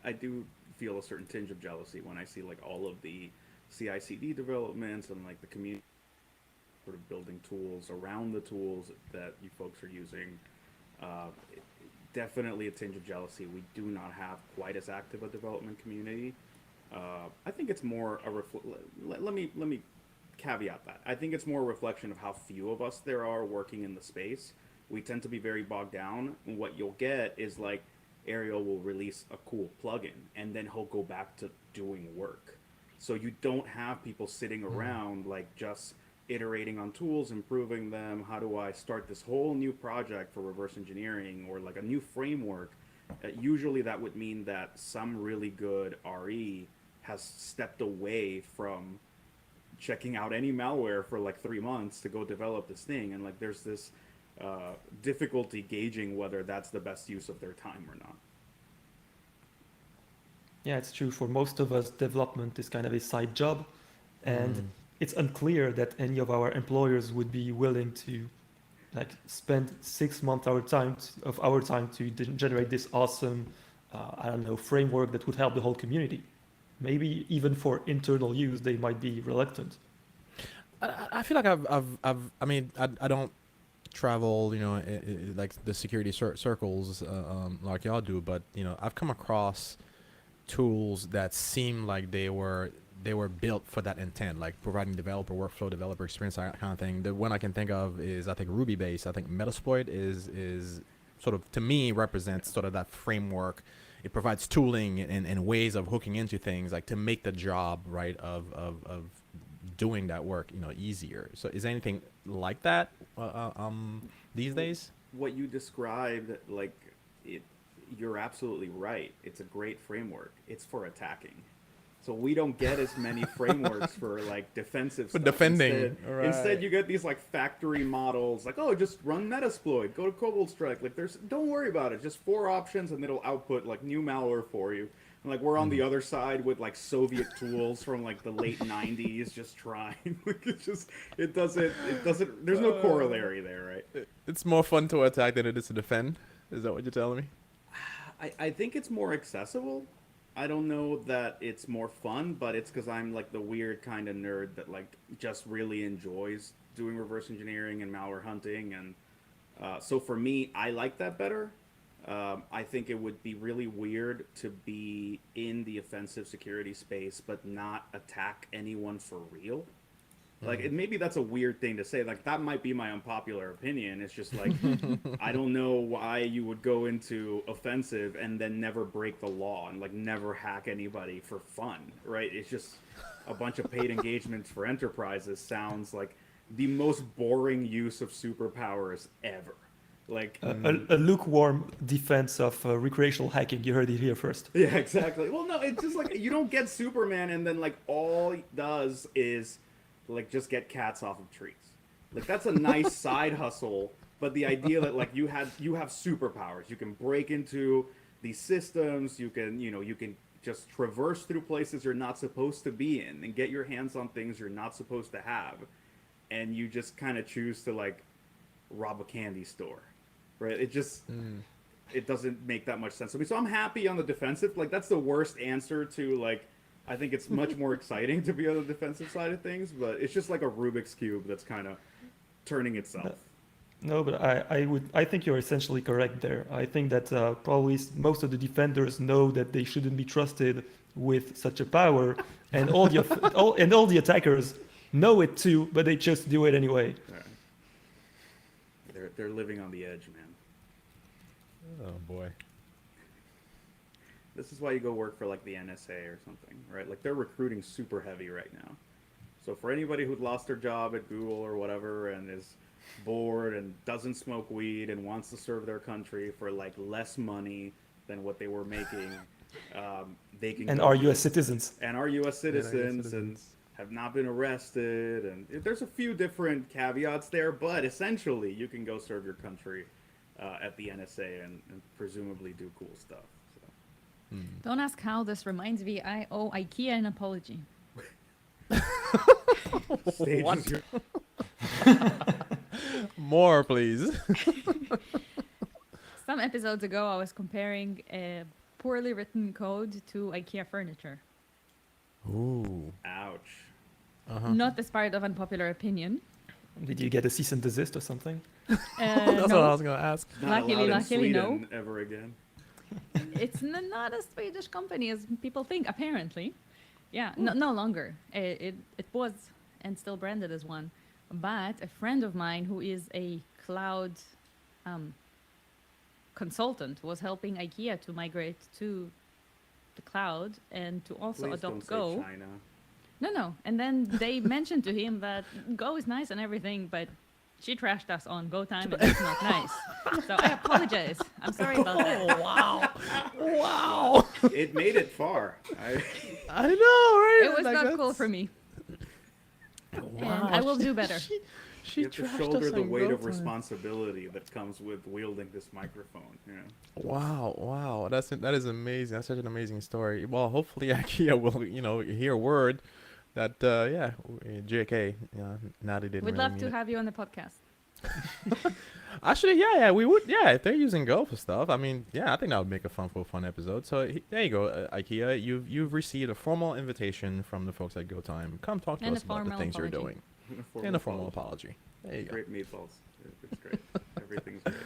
I do feel a certain tinge of jealousy when I see like all of the CI/CD developments and like the community sort of building tools around the tools that you folks are using. Definitely a tinge of jealousy. We do not have quite as active a development community. I think it's more a let me caveat that. I think it's more a reflection of how few of us there are working in the space. We tend to be very bogged down, and what you'll get is like Ariel will release a cool plugin and then he'll go back to doing work. So you don't have people sitting around like just iterating on tools, improving them. How do I start this whole new project for reverse engineering or like a new framework? Usually that would mean that some really good RE has stepped away from checking out any malware for like 3 months to go develop this thing. And like there's this difficulty gauging whether that's the best use of their time or not.
Yeah, it's true. For most of us, development is kind of a side job, and it's unclear that any of our employers would be willing to like spend 6 months of our time to generate this awesome, framework that would help the whole community. Maybe even for internal use, they might be reluctant.
I feel like I don't travel, like the security circles like y'all do, but I've come across tools that seem like they were built for that intent, like providing developer workflow, developer experience, that kind of thing. The one I can think of is I think Ruby based. I think Metasploit is sort of, to me, represents sort of that framework. It provides tooling and ways of hooking into things like to make the job right of doing that work easier. So is anything like that these days?
What you described, like you're absolutely right. It's a great framework. It's for attacking. So we don't get as many frameworks for like defensive
for
stuff.
defending.
Instead, you get these like factory models, like, oh, just run Metasploit, go to Cobalt Strike. Like, don't worry about it. Just 4 options, and it'll output like new malware for you. And like we're on the other side with like Soviet tools from like the late '90s, just trying. Like it doesn't. There's no corollary there, right?
It's more fun to attack than it is to defend. Is that what you're telling me?
I think it's more accessible. I don't know that it's more fun, but it's because I'm like the weird kind of nerd that like just really enjoys doing reverse engineering and malware hunting, and so for me, I like that better. I think it would be really weird to be in the offensive security space but not attack anyone for real. Like, maybe that's a weird thing to say. Like, that might be my unpopular opinion. It's just like, I don't know why you would go into offensive and then never break the law and like never hack anybody for fun, right? It's just a bunch of paid engagements for enterprises sounds like the most boring use of superpowers ever. Like
a lukewarm defense of recreational hacking. You heard it here first.
Yeah, exactly. Well, no, it's just like you don't get Superman and then like all he does is like just get cats off of trees. Like that's a nice side hustle, but the idea that like you have superpowers, you can break into these systems, you can just traverse through places you're not supposed to be in and get your hands on things you're not supposed to have, and you just kind of choose to like rob a candy store, right? It just it doesn't make that much sense to me. So I'm happy on the defensive. Like that's the worst answer to like, I think it's much more exciting to be on the defensive side of things, but it's just like a Rubik's Cube that's kind of turning itself.
No, but I think you're essentially correct there. I think that probably most of the defenders know that they shouldn't be trusted with such a power, and all the attackers know it too, but they just do it anyway.
Right. They're living on the edge, man.
Oh boy.
This is why you go work for like the NSA or something, right? Like they're recruiting super heavy right now. So for anybody who'd lost their job at Google or whatever and is bored and doesn't smoke weed and wants to serve their country for like less money than what they were making, they can.
And
go
are
do
U.S.
it.
citizens.
And are U.S. citizens and have not been arrested, and there's a few different caveats there, but essentially you can go serve your country at the NSA and presumably do cool stuff. So.
Don't ask how this reminds me. I owe IKEA an apology.
Stage
What?
is your-
More, please.
Some episodes ago, I was comparing a poorly written code to IKEA furniture.
Ooh.
Ouch.
Not as part of unpopular opinion.
Did you get a cease and desist or something?
That's what
No,
I was gonna ask.
Not
Luckily-
allowed in
luckily, no.
Sweden ever again.
it's not a Swedish company as people think, apparently. Yeah, no longer. It was and still branded as one. But a friend of mine who is a cloud consultant was helping IKEA to migrate to the cloud and to also
Please
adopt
don't say
Go.
China.
No. And then they mentioned to him that Go is nice and everything, but she trashed us on Go time and it's not nice. So I apologize. I'm sorry about that.
Wow.
It made it far.
I know, right?
It was
Like,
not
that's-
cool for me.
Wow.
And I will do better.
She
You have to
trashed
shoulder
us
the
on
weight
Go
of
time.
responsibility that comes with wielding this microphone. You know?
Wow. That is amazing. That's such an amazing story. Well, hopefully IKEA will, hear word that JK, Natalie didn't
We'd
really
love
mean
to
it.
have you on the podcast.
Actually, yeah, we would. Yeah, if they're using Go for stuff, I mean, yeah, I think that would make a fun episode. So there you go, IKEA. You've received a formal invitation from the folks at Go Time. Come talk to
And
us
a
about the
formal
things you're
apology.
doing. And a formal apology. There you go.
Great meatballs. It's great. Everything's great.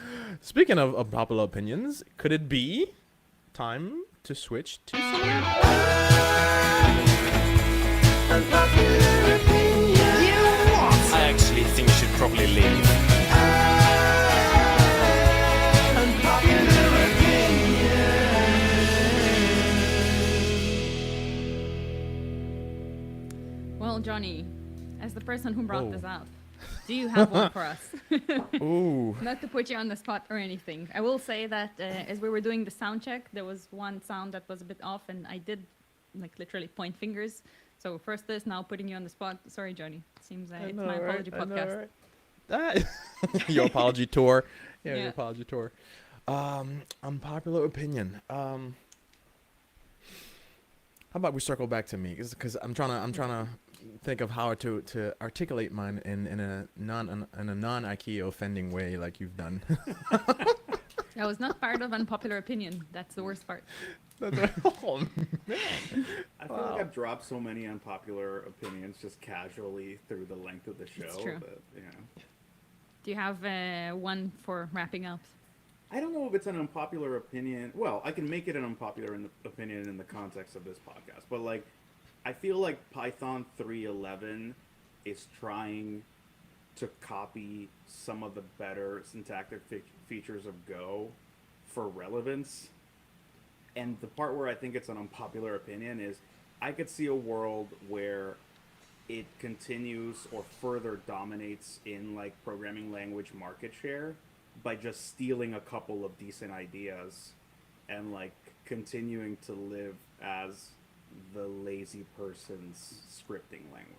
Speaking of popular opinions, could it be time to switch to some?
I actually think you should probably leave.
Well, Johnny, as the person who brought
Whoa.
this up, do you have one for us?
Ooh.
Not to put you on the spot or anything. I will say that as we were doing the sound check, there was one sound that was a bit off, and I did literally point fingers. So first this, now putting you on the spot. Sorry, Johnny. Seems it's my apology podcast.
Your apology tour. Yeah,
Yeah.
your apology tour. Unpopular opinion. How about we circle back to me? Because I'm trying to think of how to articulate mine in a non IKEA offending way, like you've done.
That was not part of unpopular opinion. That's the worst part.
Oh, man.
I feel like I've dropped so many unpopular opinions just casually through the length of the show.
It's true.
That, you know.
Do you have one for wrapping up?
I don't know if it's an unpopular opinion. Well, I can make it an unpopular opinion in the context of this podcast, but like, I feel like Python 3.11 is trying to copy some of the better syntactic features of Go for relevance. And the part where I think it's an unpopular opinion is I could see a world where it continues or further dominates in like programming language market share by just stealing a couple of decent ideas and like continuing to live as the lazy person's scripting language.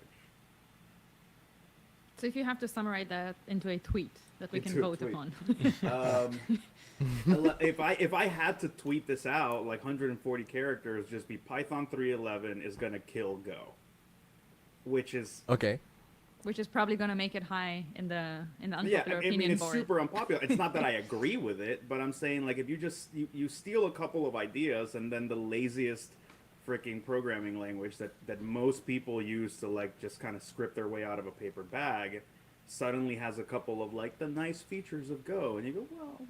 So if you have to summarize that into a tweet that we can
Into a
vote
tweet.
upon.
If I had to tweet this out, like 140 characters, just be Python 3.11 is gonna kill Go, which is
Okay.
Which is probably going to make it high in the
yeah.
unpopular
I mean,
opinion
it's
board.
super unpopular. It's not that I agree with it, but I'm saying like if you just you steal a couple of ideas and then the laziest freaking programming language that most people use to like just kind of script their way out of a paper bag, suddenly has a couple of like the nice features of Go, and you go, well,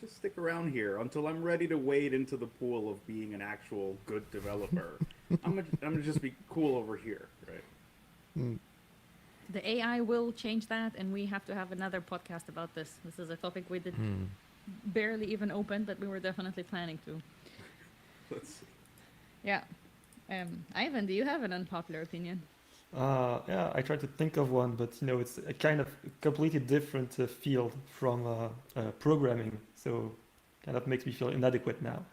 just stick around here until I'm ready to wade into the pool of being an actual good developer. I'm gonna just be cool over here, right?
Mm.
The AI will change that, and we have to have another podcast about this. This is a topic we did barely even open, but we were definitely planning to.
Let's see.
Yeah. Ivan, do you have an unpopular opinion?
Yeah, I tried to think of one, but it's a kind of completely different field from programming, so kind of makes me feel inadequate now.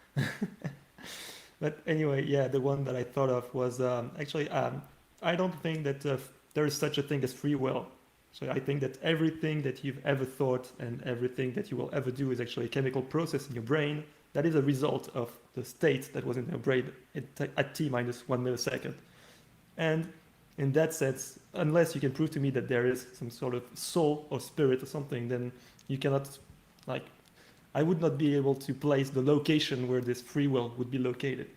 But anyway, yeah, the one that I thought of was actually I don't think that there is such a thing as free will. So I think that everything that you've ever thought and everything that you will ever do is actually a chemical process in your brain that is a result of the state that was in your brain at t minus 1 millisecond. And in that sense, unless you can prove to me that there is some sort of soul or spirit or something, then you cannot, like, I would not be able to place the location where this free will would be located.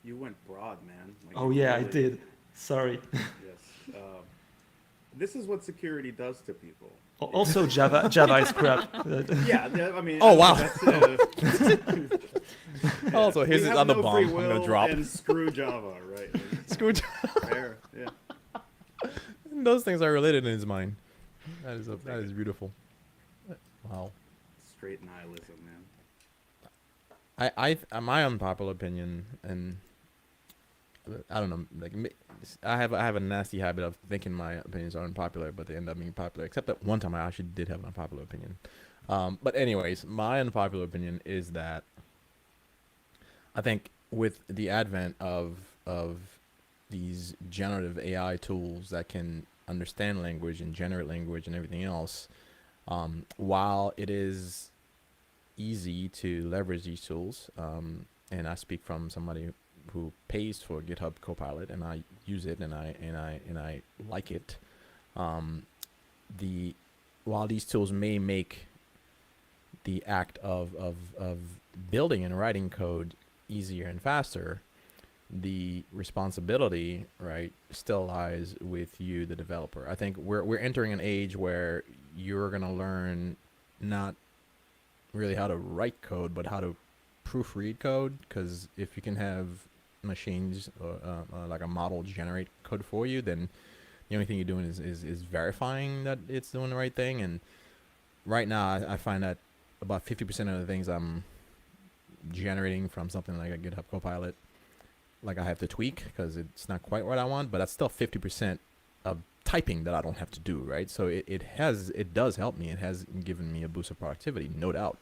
You went broad, man. Like,
Oh
you
yeah, I
really-
did. Sorry.
Yes. This is what security does to people.
Also, Java is crap.
Yeah, I mean.
Oh, wow.
That's,
Also, here's
we
this
have
other
no
bomb
free
I'm gonna
will
drop.
And screw Java, right? Like,
Screw.
fair, yeah.
Those things are related in his mind. That is beautiful. Wow.
Straight nihilism, man.
My unpopular opinion, and I don't know, like I have a nasty habit of thinking my opinions are unpopular, but they end up being popular. Except that one time I actually did have an unpopular opinion. But anyways, my unpopular opinion is that I think with the advent of these generative AI tools that can understand language and generate language and everything else, while it is easy to leverage these tools, and I speak from somebody who pays for GitHub Copilot, and I use it, and I like it. While these tools may make the act of building and writing code easier and faster, the responsibility, right, still lies with you, the developer. I think we're entering an age where you're gonna learn not really how to write code, but how to proofread code. Because if you can have machines or like a model generate code for you, then the only thing you're doing is verifying that it's doing the right thing. And right now, I find that about 50% of the things I'm generating from something like a GitHub Copilot, like I have to tweak because it's not quite what I want, but that's still 50% of typing that I don't have to do, right? So it does help me. It has given me a boost of productivity, no doubt.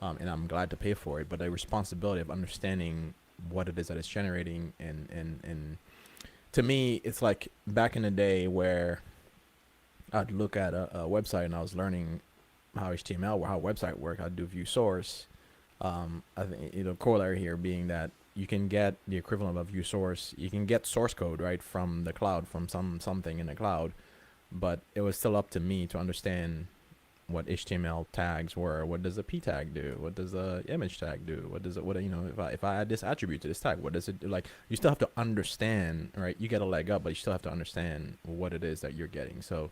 And I'm glad to pay for it, but the responsibility of understanding what it is that it's generating, and to me, it's like back in the day where I'd look at a website and I was learning how HTML or how a website worked. I'd do view source. I think corollary here being that you can get the equivalent of view source. You can get source code right from the cloud, from something in the cloud, but it was still up to me to understand what HTML tags were. What does a p tag do? What does a image tag do? If I add this attribute to this tag, what does it do? Like, you still have to understand, right? You get a leg up, but you still have to understand what it is that you're getting. So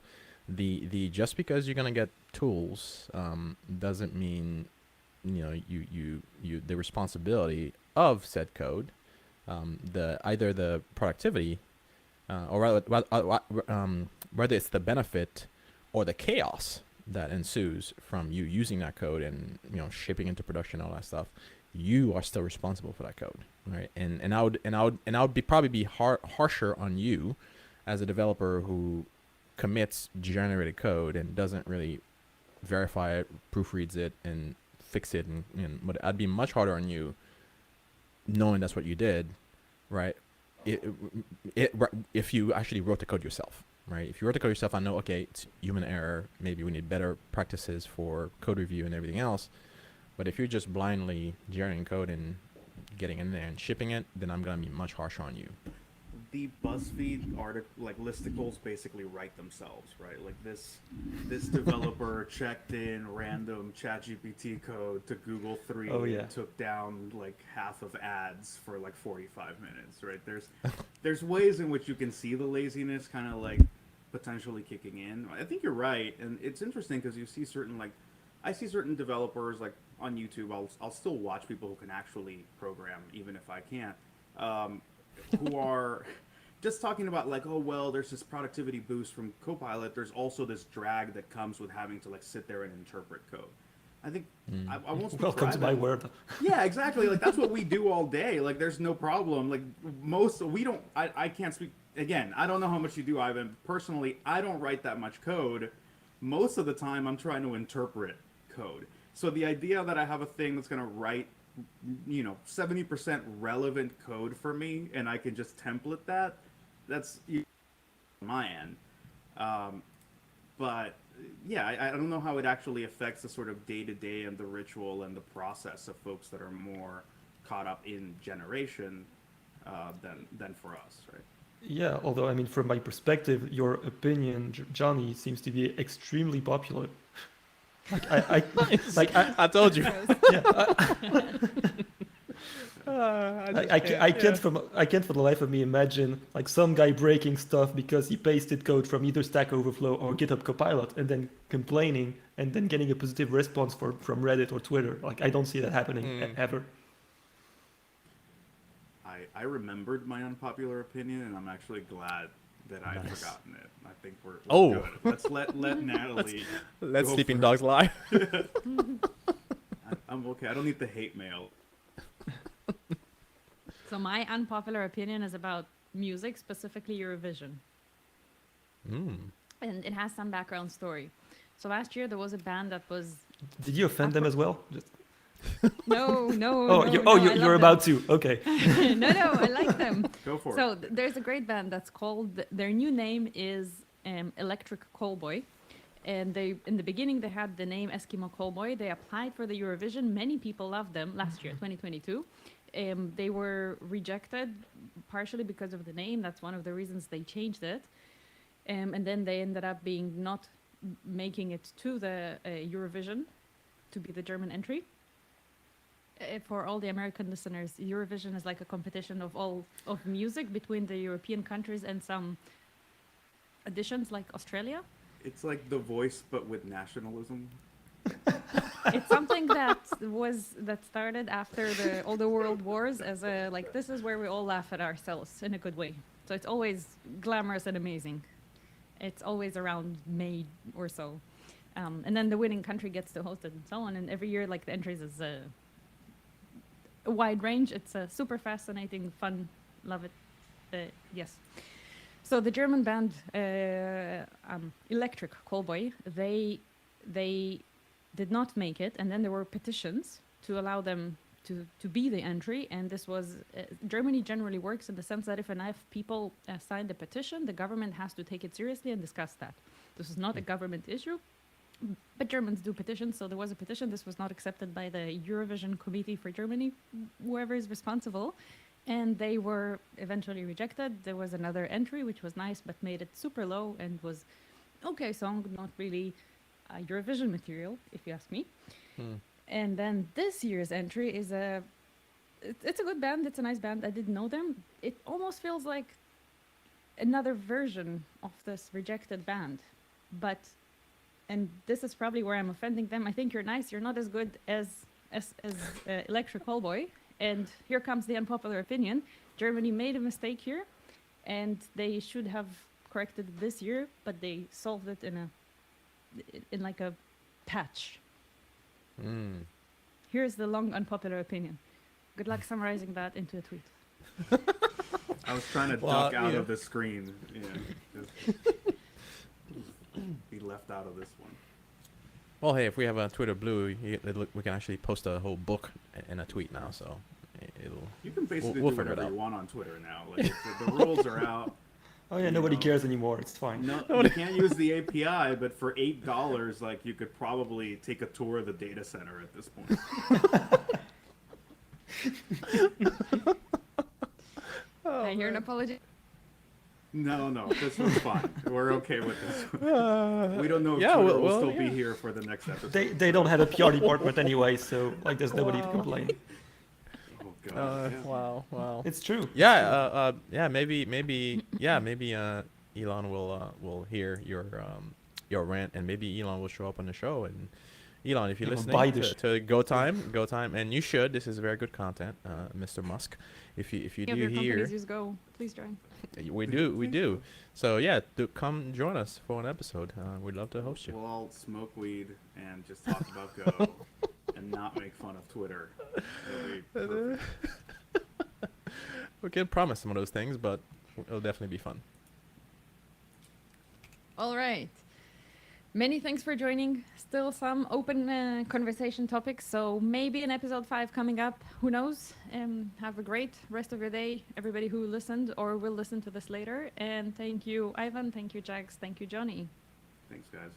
the just because you're gonna get tools doesn't mean you the responsibility of said code, either the productivity or whether it's the benefit or the chaos that ensues from you using that code and shipping into production, all that stuff. You are still responsible for that code, right? And I would probably be harsher on you as a developer who commits generated code and doesn't really verify it, proofreads it, and fix it, but I'd be much harder on you knowing that's what you did, right? If you actually wrote the code yourself, right? If you wrote the code yourself, I know, okay, it's human error. Maybe we need better practices for code review and everything else. But if you're just blindly generating code and getting in there and shipping it, then I'm gonna be much harsher on you.
The BuzzFeed article, like listicles, basically write themselves, right? Like this developer checked in random ChatGPT code to Google 3
Oh, yeah.
and took down like half of ads for like 45 minutes, right? There's ways in which you can see the laziness kind of like potentially kicking in. I think you're right, and it's interesting because you see certain I see certain developers like on YouTube. I'll still watch people who can actually program, even if I can't, who are just talking about like, oh well, there's this productivity boost from Copilot. There's also this drag that comes with having to like sit there and interpret code. I think I won't speak
Welcome
for
to my
Ivan.
world.
Yeah, exactly. Like that's what we do all day. Like there's no problem. Like we don't. I can't speak again. I don't know how much you do, Ivan. Personally, I don't write that much code. Most of the time, I'm trying to interpret code. So the idea that I have a thing that's gonna write, 70% relevant code for me, and I can just template that. That's on my end. But yeah, I don't know how it actually affects the sort of day-to-day and the ritual and the process of folks that are more caught up in generation than for us, right?
Yeah, although I mean, from my perspective, your opinion, Johnny, seems to be extremely popular.
I told you.
Yeah, I can't for the life of me imagine like some guy breaking stuff because he pasted code from either Stack Overflow or GitHub Copilot and then complaining and then getting a positive response from Reddit or Twitter. Like I don't see that happening ever.
I remembered my unpopular opinion, and I'm actually glad that I've forgotten it. I think we're good. Let's let Natalie.
Let
go
sleeping
first.
dogs lie.
I'm okay. I don't need the hate mail.
So my unpopular opinion is about music, specifically Eurovision. And it has some background story. So last year there was a band that was
Did you offend them as well? Just...
no.
Oh,
I
you're
love
about to. Okay.
no, I like them.
Go for
So
it.
there's a great band that's called. Their new name is Electric Callboy, and they in the beginning they had the name Eskimo Callboy. They applied for the Eurovision. Many people loved them last year, 2022. They were rejected partially because of the name. That's one of the reasons they changed it. And then they ended up being not making it to the Eurovision to be the German entry. For all the American listeners, Eurovision is like a competition of music between the European countries and some additions like Australia.
It's like The Voice, but with nationalism.
It's something that started after all the world wars as a like this is where we all laugh at ourselves in a good way. So it's always glamorous and amazing. It's always around May or so, and then the winning country gets to host it and so on. And every year, like the entries is a wide range. It's super fascinating, fun, love it. Yes. So the German band Electric Callboy, they did not make it, and then there were petitions to allow them to be the entry. And this was Germany generally works in the sense that if enough people sign the petition, the government has to take it seriously and discuss that. This is not a government issue, but Germans do petitions. So there was a petition. This was not accepted by the Eurovision Committee for Germany, whoever is responsible, and they were eventually rejected. There was another entry which was nice but made it super low and was okay song, not really Eurovision material, if you ask me. And then this year's entry is it's a good band. It's a nice band. I didn't know them. It almost feels like another version of this rejected band, and this is probably where I'm offending them. I think you're nice. You're not as good as Electric Callboy. And here comes the unpopular opinion. Germany made a mistake here, and they should have corrected it this year, but they solved it in like a patch. Here's the long unpopular opinion. Good luck summarizing that into a tweet.
I was trying to duck out of the screen. Be left out of this one.
Well, hey, if we have a Twitter Blue, we can actually post a whole book in a tweet now. So it'll.
You can basically
we'll
do
figure it
whatever
out.
you want on Twitter now. Like the rules are out.
Oh yeah, nobody cares anymore. It's fine.
No, you can't use the API, but for $8, like you could probably take a tour of the data center at this point.
I hear an apology.
No, this one's fine. We're okay with this one. We don't know if Twitter will still be here for the next episode.
They don't have a PR department anyway, so like there's nobody to complain.
Oh god.
Wow.
It's true.
Yeah. Maybe. Elon will hear your rant, and maybe Elon will show up on the show. And Elon, if you're
He will buy
listening
the
to Go Time, and you should. This is very good content, Mr. Musk. If you
Any of
do
your
hear,
companies use Go, please join.
we do. So yeah, come join us for an episode. We'd love to host you.
We'll all smoke weed and just talk about Go and not make fun of Twitter. It'll be perfect.
We can promise some of those things, but it'll definitely be fun.
All right. Many thanks for joining. Still some open conversation topics, so maybe an episode 5 coming up. Who knows? Have a great rest of your day, everybody who listened or will listen to this later. And thank you, Ivan. Thank you, Jags. Thank you, Johnny.
Thanks, guys.